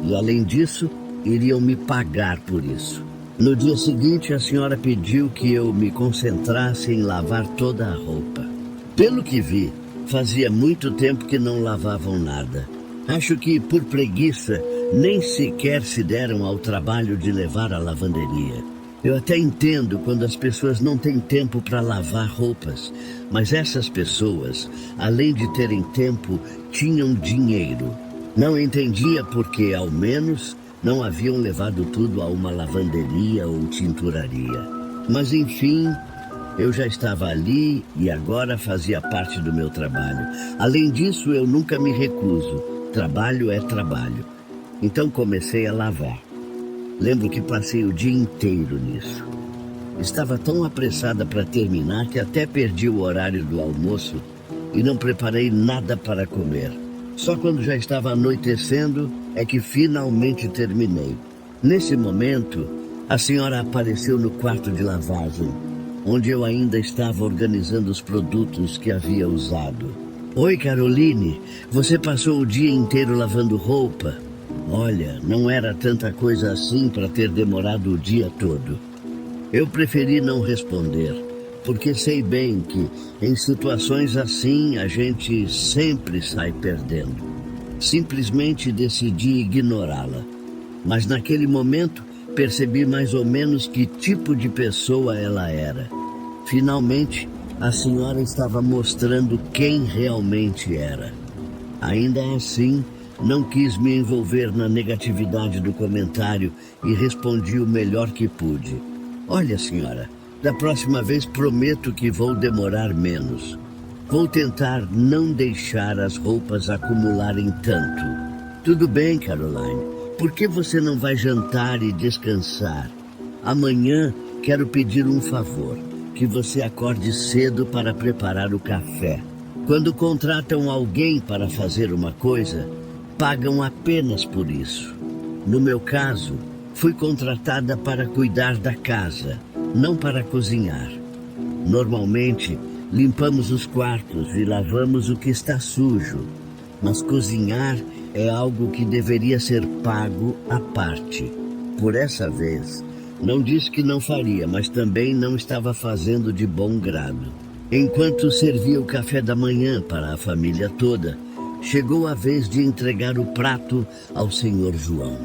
E além disso, iriam me pagar por isso. No dia seguinte, a senhora pediu que eu me concentrasse em lavar toda a roupa. Pelo que vi, fazia muito tempo que não lavavam nada. Acho que, por preguiça, nem sequer se deram ao trabalho de levar à lavanderia. Eu até entendo quando as pessoas não têm tempo para lavar roupas, mas essas pessoas, além de terem tempo, tinham dinheiro. Não entendia porque, ao menos, não haviam levado tudo a uma lavanderia ou tinturaria. Mas enfim, eu já estava ali e agora fazia parte do meu trabalho. Além disso, eu nunca me recuso. Trabalho é trabalho. Então comecei a lavar. Lembro que passei o dia inteiro nisso. Estava tão apressada para terminar que até perdi o horário do almoço e não preparei nada para comer. Só quando já estava anoitecendo é que finalmente terminei. Nesse momento, a senhora apareceu no quarto de lavagem, onde eu ainda estava organizando os produtos que havia usado. Oi, Caroline, você passou o dia inteiro lavando roupa? Olha, não era tanta coisa assim para ter demorado o dia todo. Eu preferi não responder, porque sei bem que em situações assim a gente sempre sai perdendo. Simplesmente decidi ignorá-la. Mas naquele momento percebi mais ou menos que tipo de pessoa ela era. Finalmente, a senhora estava mostrando quem realmente era. Ainda assim, não quis me envolver na negatividade do comentário e respondi o melhor que pude. Olha, senhora, da próxima vez prometo que vou demorar menos. Vou tentar não deixar as roupas acumularem tanto. Tudo bem, Caroline. Por que você não vai jantar e descansar? Amanhã quero pedir um favor. Que você acorde cedo para preparar o café. Quando contratam alguém para fazer uma coisa, pagam apenas por isso. No meu caso, fui contratada para cuidar da casa, não para cozinhar. Normalmente, limpamos os quartos e lavamos o que está sujo, mas cozinhar é algo que deveria ser pago à parte. Por essa vez, não disse que não faria, mas também não estava fazendo de bom grado. Enquanto servia o café da manhã para a família toda, chegou a vez de entregar o prato ao senhor João.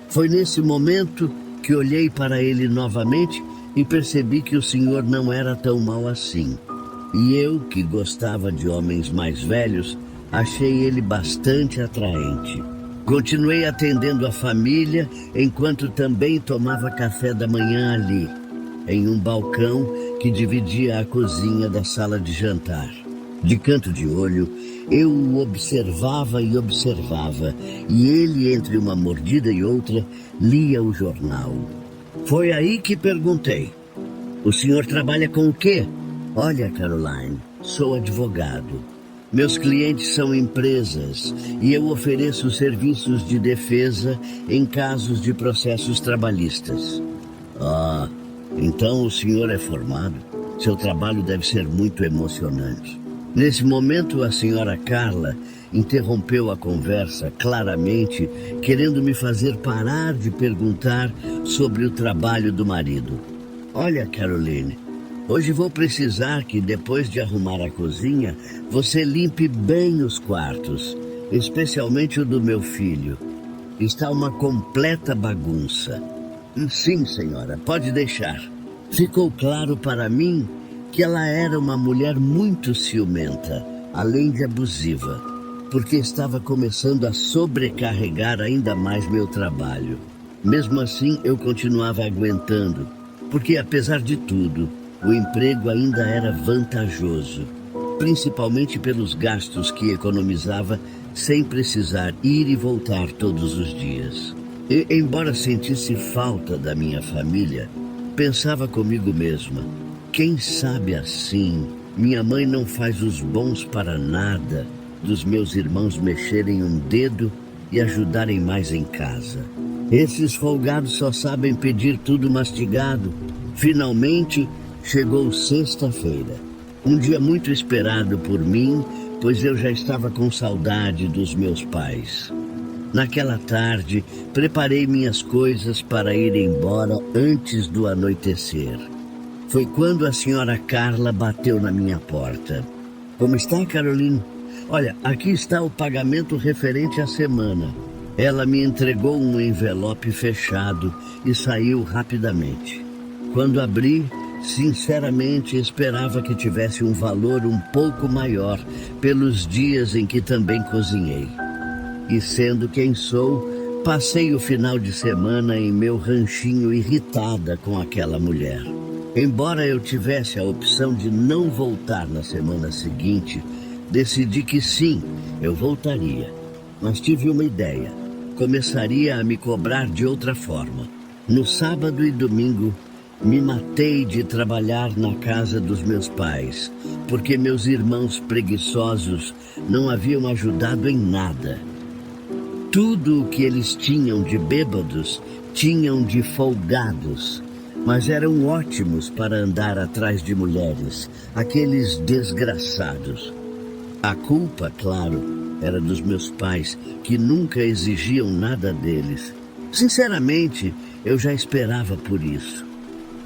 Foi nesse momento que olhei para ele novamente e percebi que o senhor não era tão mau assim. E eu, que gostava de homens mais velhos, achei ele bastante atraente. Continuei atendendo a família enquanto também tomava café da manhã ali, em um balcão que dividia a cozinha da sala de jantar. De canto de olho, eu o observava e observava, e ele, entre uma mordida e outra, lia o jornal. Foi aí que perguntei: o senhor trabalha com o quê? Olha, Caroline, sou advogado. Meus clientes são empresas e eu ofereço serviços de defesa em casos de processos trabalhistas. Ah, então o senhor é formado. Seu trabalho deve ser muito emocionante. Nesse momento, a senhora Carla interrompeu a conversa claramente, querendo me fazer parar de perguntar sobre o trabalho do marido. Olha, Caroline, hoje vou precisar que, depois de arrumar a cozinha, você limpe bem os quartos, especialmente o do meu filho. Está uma completa bagunça. Sim, senhora, pode deixar. Ficou claro para mim que ela era uma mulher muito ciumenta, além de abusiva, porque estava começando a sobrecarregar ainda mais meu trabalho. Mesmo assim, eu continuava aguentando, porque apesar de tudo, o emprego ainda era vantajoso, principalmente pelos gastos que economizava sem precisar ir e voltar todos os dias. E, embora sentisse falta da minha família, pensava comigo mesma: quem sabe assim, minha mãe não faz os bons para nada dos meus irmãos mexerem um dedo e ajudarem mais em casa. Esses folgados só sabem pedir tudo mastigado. Finalmente, chegou sexta-feira. Um dia muito esperado por mim, pois eu já estava com saudade dos meus pais. Naquela tarde, preparei minhas coisas para ir embora antes do anoitecer. Foi quando a senhora Carla bateu na minha porta. Como está, Caroline? Olha, aqui está o pagamento referente à semana. Ela me entregou um envelope fechado e saiu rapidamente. Quando abri, sinceramente esperava que tivesse um valor um pouco maior pelos dias em que também cozinhei. E sendo quem sou, Passei o final de semana em meu ranchinho irritada com aquela mulher. Embora eu tivesse a opção de não voltar na semana seguinte, decidi que sim, eu voltaria. Mas tive uma ideia. Começaria a me cobrar de outra forma. No sábado e domingo, me matei de trabalhar na casa dos meus pais, porque meus irmãos preguiçosos não haviam ajudado em nada. Tudo o que eles tinham de bêbados, tinham de folgados, mas eram ótimos para andar atrás de mulheres, aqueles desgraçados. A culpa, claro, era dos meus pais, que nunca exigiam nada deles. Sinceramente, eu já esperava por isso.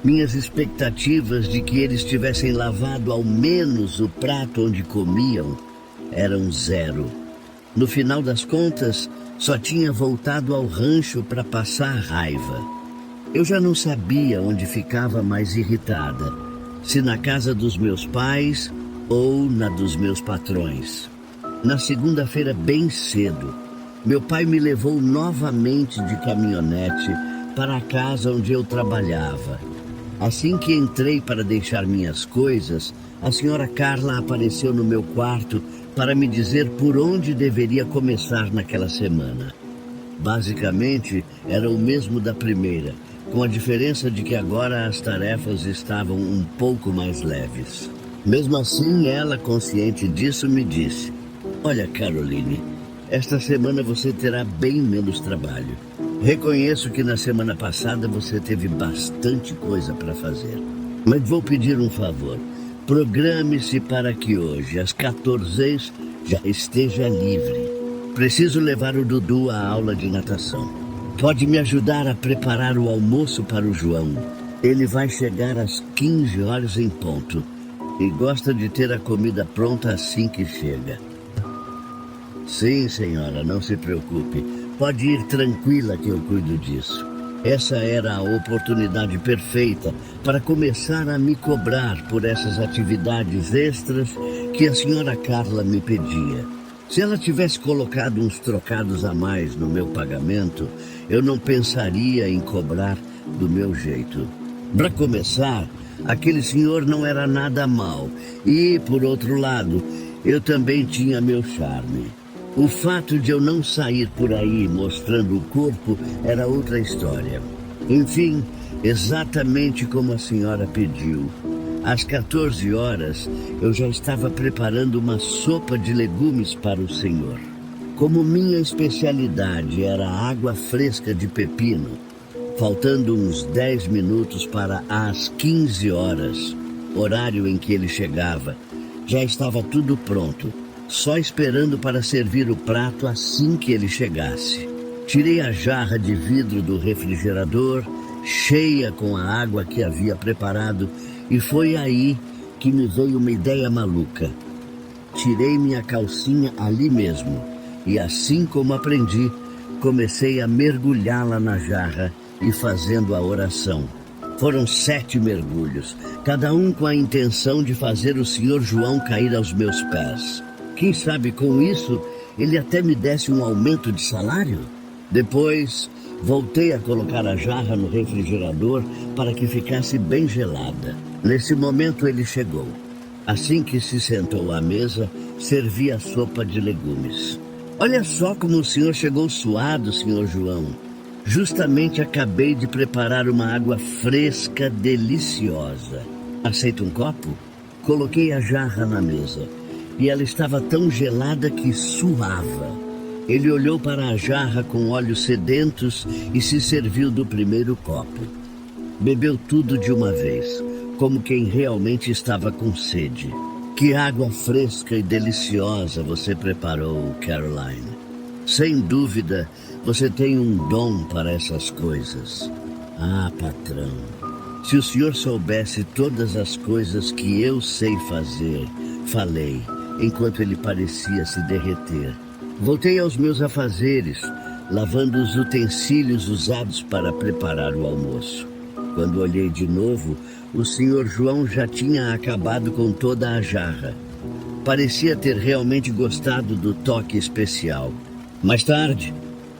Minhas expectativas de que eles tivessem lavado ao menos o prato onde comiam eram zero. No final das contas, só tinha voltado ao rancho para passar raiva. Eu já não sabia onde ficava mais irritada, se na casa dos meus pais ou na dos meus patrões. Na segunda-feira, bem cedo, meu pai me levou novamente de caminhonete para a casa onde eu trabalhava. Assim que entrei para deixar minhas coisas, a senhora Carla apareceu no meu quarto para me dizer por onde deveria começar naquela semana. Basicamente, era o mesmo da primeira, com a diferença de que agora as tarefas estavam um pouco mais leves. Mesmo assim, ela, consciente disso, me disse: "Olha, Caroline, esta semana você terá bem menos trabalho. Reconheço que na semana passada você teve bastante coisa para fazer. Mas vou pedir um favor. Programe-se para que hoje, às 14h, já esteja livre. Preciso levar o Dudu à aula de natação. Pode me ajudar a preparar o almoço para o João. Ele vai chegar às 15 horas em ponto e gosta de ter a comida pronta assim que chega." "Sim, senhora, não se preocupe. Pode ir tranquila que eu cuido disso." Essa era a oportunidade perfeita para começar a me cobrar por essas atividades extras que a senhora Carla me pedia. Se ela tivesse colocado uns trocados a mais no meu pagamento, eu não pensaria em cobrar do meu jeito. Para começar, aquele senhor não era nada mau e, por outro lado, eu também tinha meu charme. O fato de eu não sair por aí mostrando o corpo era outra história. Enfim, exatamente como a senhora pediu. Às 14 horas, eu já estava preparando uma sopa de legumes para o senhor. Como minha especialidade era água fresca de pepino, faltando uns 10 minutos para às 15 horas, horário em que ele chegava, já estava tudo pronto. Só esperando para servir o prato assim que ele chegasse. Tirei a jarra de vidro do refrigerador, cheia com a água que havia preparado, e foi aí que me veio uma ideia maluca. Tirei minha calcinha ali mesmo, e assim como aprendi, comecei a mergulhá-la na jarra e fazendo a oração. Foram 7 mergulhos, cada um com a intenção de fazer o senhor João cair aos meus pés. Quem sabe com isso ele até me desse um aumento de salário? Depois, voltei a colocar a jarra no refrigerador para que ficasse bem gelada. Nesse momento ele chegou. Assim que se sentou à mesa, servi a sopa de legumes. "Olha só como o senhor chegou suado, senhor João. Justamente acabei de preparar uma água fresca deliciosa. Aceita um copo?" Coloquei a jarra na mesa. E ela estava tão gelada que suava. Ele olhou para a jarra com olhos sedentos e se serviu do primeiro copo. Bebeu tudo de uma vez, como quem realmente estava com sede. "Que água fresca e deliciosa você preparou, Caroline. Sem dúvida, você tem um dom para essas coisas." "Ah, patrão, se o senhor soubesse todas as coisas que eu sei fazer", falei, enquanto ele parecia se derreter. Voltei aos meus afazeres, lavando os utensílios usados para preparar o almoço. Quando olhei de novo, o senhor João já tinha acabado com toda a jarra. Parecia ter realmente gostado do toque especial. Mais tarde,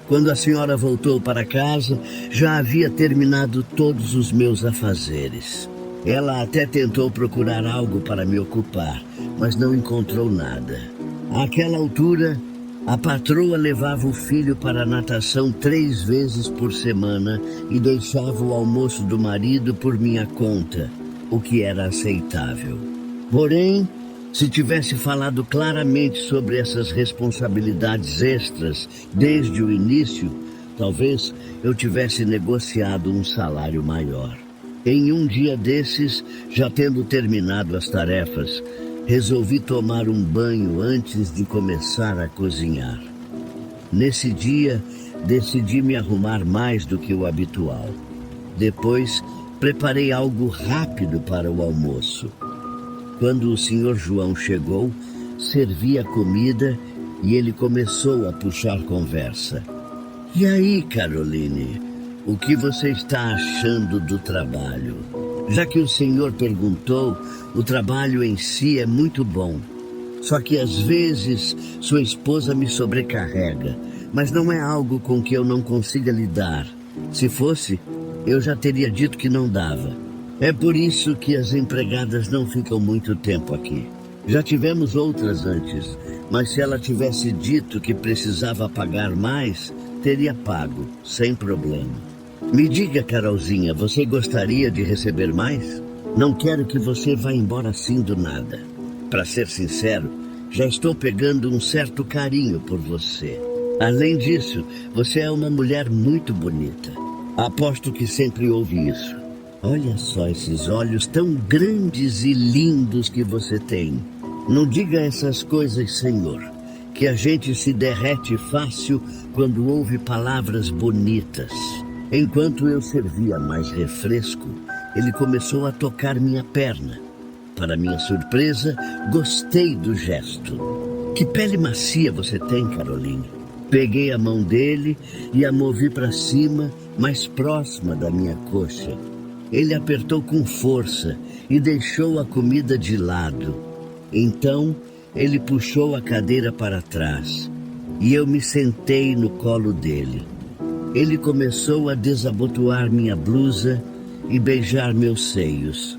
Quando a senhora voltou para casa, já havia terminado todos os meus afazeres. Ela até tentou procurar algo para me ocupar, mas não encontrou nada. Àquela altura, a patroa levava o filho para a natação 3 vezes por semana e deixava o almoço do marido por minha conta, o que era aceitável. Porém, se tivesse falado claramente sobre essas responsabilidades extras desde o início, talvez eu tivesse negociado um salário maior. Em um dia desses, já tendo terminado as tarefas, resolvi tomar um banho antes de começar a cozinhar. Nesse dia, decidi me arrumar mais do que o habitual. Depois, preparei algo rápido para o almoço. Quando o Sr. João chegou, servi a comida e ele começou a puxar conversa. E aí, Caroline, o que você está achando do trabalho? Já que o senhor perguntou, o trabalho em si é muito bom. Só que às vezes sua esposa me sobrecarrega, mas não é algo com que eu não consiga lidar. Se fosse, eu já teria dito que não dava. É por isso que as empregadas não ficam muito tempo aqui. Já tivemos outras antes, mas se ela tivesse dito que precisava pagar mais, teria pago, sem problema. Me diga, Carolzinha, você gostaria de receber mais? Não quero que você vá embora assim do nada. Para ser sincero, já estou pegando um certo carinho por você. Além disso, você é uma mulher muito bonita. Aposto que sempre ouvi isso. Olha só esses olhos tão grandes e lindos que você tem. Não diga essas coisas, senhor, que a gente se derrete fácil quando ouve palavras bonitas. Enquanto eu servia mais refresco, ele começou a tocar minha perna. Para minha surpresa, gostei do gesto. Que pele macia você tem, Caroline. Peguei a mão dele e a movi para cima, mais próxima da minha coxa. Ele apertou com força e deixou a comida de lado. Então, ele puxou a cadeira para trás e eu me sentei no colo dele. Ele começou a desabotoar minha blusa e beijar meus seios.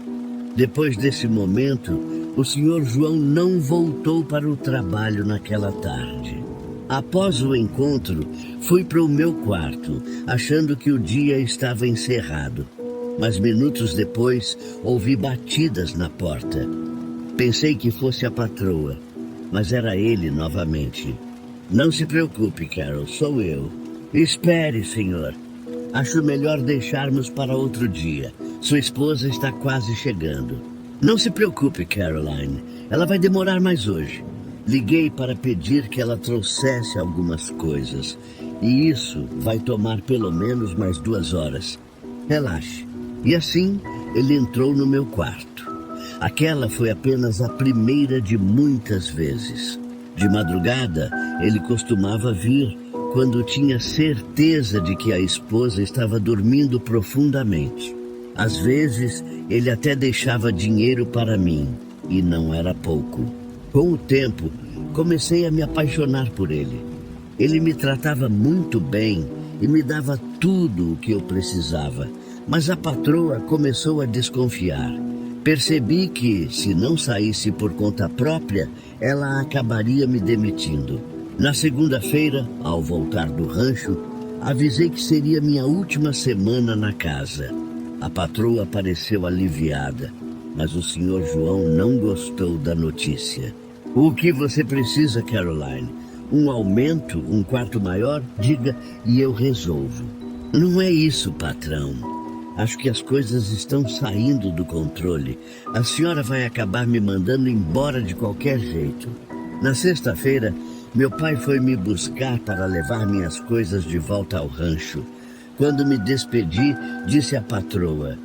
Depois desse momento, o Sr. João não voltou para o trabalho naquela tarde. Após o encontro, fui para o meu quarto, achando que o dia estava encerrado. Mas minutos depois, ouvi batidas na porta. Pensei que fosse a patroa, mas era ele novamente. Não se preocupe, Carol, sou eu. Espere, senhor. Acho melhor deixarmos para outro dia. Sua esposa está quase chegando. Não se preocupe, Caroline. Ela vai demorar mais hoje. Liguei para pedir que ela trouxesse algumas coisas. E isso vai tomar pelo menos mais 2 horas. Relaxe. E assim, ele entrou no meu quarto. Aquela foi apenas a primeira de muitas vezes. De madrugada, ele costumava vir quando tinha certeza de que a esposa estava dormindo profundamente. Às vezes, ele até deixava dinheiro para mim, e não era pouco. Com o tempo, comecei a me apaixonar por ele. Ele me tratava muito bem e me dava tudo o que eu precisava. Mas a patroa começou a desconfiar. Percebi que, se não saísse por conta própria, ela acabaria me demitindo. Na segunda-feira, ao voltar do rancho, avisei que seria minha última semana na casa. A patroa pareceu aliviada, mas o Sr. João não gostou da notícia. O que você precisa, Caroline? Um aumento, um quarto maior? Diga e eu resolvo. Não é isso, patrão. Acho que as coisas estão saindo do controle. A senhora vai acabar me mandando embora de qualquer jeito. Na sexta-feira, meu pai foi me buscar para levar minhas coisas de volta ao rancho. Quando me despedi, disse à patroa: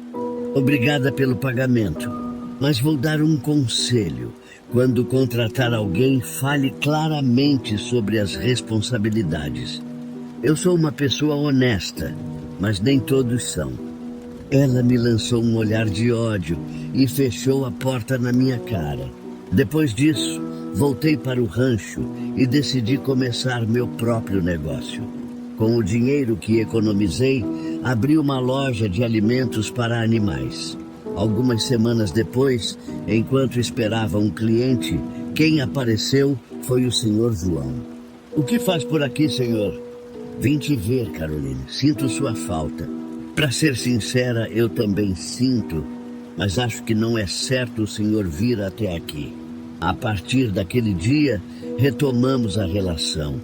obrigada pelo pagamento, mas vou dar um conselho. Quando contratar alguém, fale claramente sobre as responsabilidades. Eu sou uma pessoa honesta, mas nem todos são. Ela me lançou um olhar de ódio e fechou a porta na minha cara. Depois disso, voltei para o rancho e decidi começar meu próprio negócio. Com o dinheiro que economizei, abri uma loja de alimentos para animais. Algumas semanas depois, enquanto esperava um cliente, quem apareceu foi o Sr. João. "O que faz por aqui, senhor?" "Vim te ver, Caroline. Sinto sua falta." "Para ser sincera, eu também sinto, mas acho que não é certo o senhor vir até aqui." A partir daquele dia, retomamos a relação.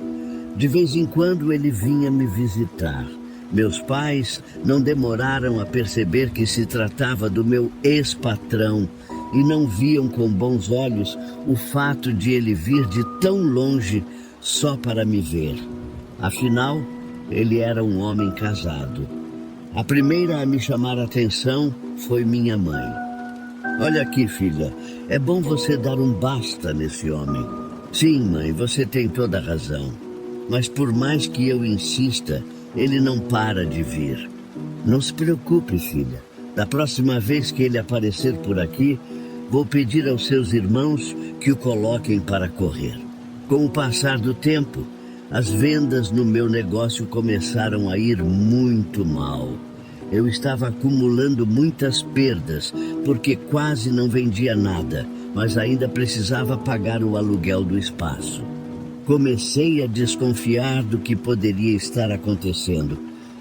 De vez em quando ele vinha me visitar. Meus pais não demoraram a perceber que se tratava do meu ex-patrão e não viam com bons olhos o fato de ele vir de tão longe só para me ver. Afinal, ele era um homem casado. A primeira a me chamar a atenção foi minha mãe. "Olha aqui, filha, é bom você dar um basta nesse homem." "Sim, mãe, você tem toda a razão. Mas por mais que eu insista, ele não para de vir." "Não se preocupe, filha. Da próxima vez que ele aparecer por aqui, vou pedir aos seus irmãos que o coloquem para correr." Com o passar do tempo, as vendas no meu negócio começaram a ir muito mal. Eu estava acumulando muitas perdas, porque quase não vendia nada, mas ainda precisava pagar o aluguel do espaço. Comecei a desconfiar do que poderia estar acontecendo,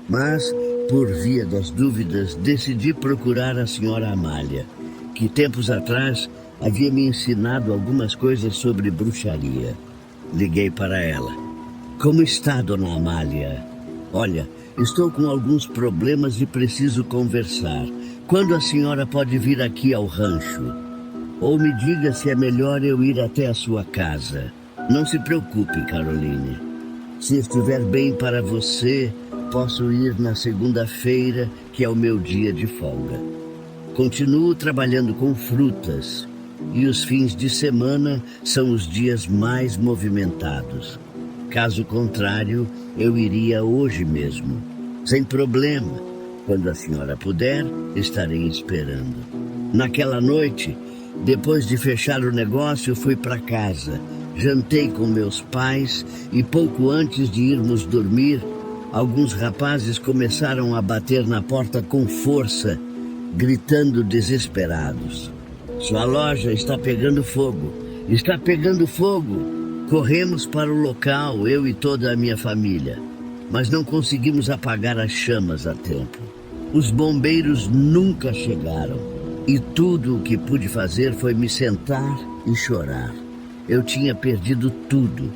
mas, por via das dúvidas, decidi procurar a senhora Amália, que tempos atrás havia me ensinado algumas coisas sobre bruxaria. Liguei para ela. "Como está, dona Amália?" "Olha, estou com alguns problemas e preciso conversar. Quando a senhora pode vir aqui ao rancho? Ou me diga se é melhor eu ir até a sua casa." "Não se preocupe, Caroline. Se estiver bem para você, posso ir na segunda-feira, que é o meu dia de folga. Continuo trabalhando com frutas e os fins de semana são os dias mais movimentados. Caso contrário, eu iria hoje mesmo." "Sem problema. Quando a senhora puder, estarei esperando." Naquela noite, depois de fechar o negócio, fui para casa. Jantei com meus pais e pouco antes de irmos dormir, alguns rapazes começaram a bater na porta com força, gritando desesperados. "Sua loja está pegando fogo! Está pegando fogo!" Corremos para o local, eu e toda a minha família, mas não conseguimos apagar as chamas a tempo. Os bombeiros nunca chegaram e tudo o que pude fazer foi me sentar e chorar. Eu tinha perdido tudo.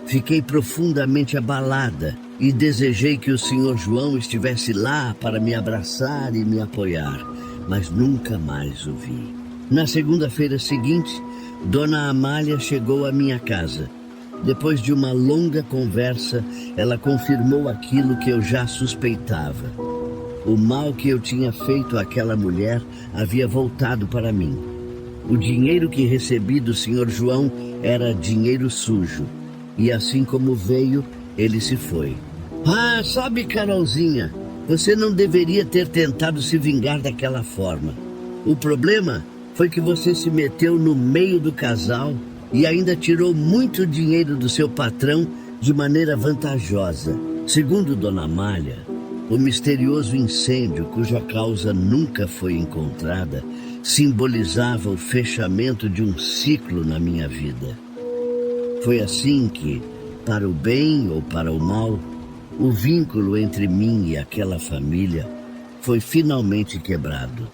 Fiquei profundamente abalada e desejei que o Sr. João estivesse lá para me abraçar e me apoiar, mas nunca mais o vi. Na segunda-feira seguinte, Dona Amália chegou à minha casa. Depois de uma longa conversa, ela confirmou aquilo que eu já suspeitava. O mal que eu tinha feito àquela mulher havia voltado para mim. O dinheiro que recebi do Sr. João era dinheiro sujo. E assim como veio, ele se foi. "Ah, sabe, Carolzinha, você não deveria ter tentado se vingar daquela forma. O problema foi que você se meteu no meio do casal e ainda tirou muito dinheiro do seu patrão de maneira vantajosa." Segundo Dona Amália, o misterioso incêndio, cuja causa nunca foi encontrada, simbolizava o fechamento de um ciclo na minha vida. Foi assim que, para o bem ou para o mal, o vínculo entre mim e aquela família foi finalmente quebrado.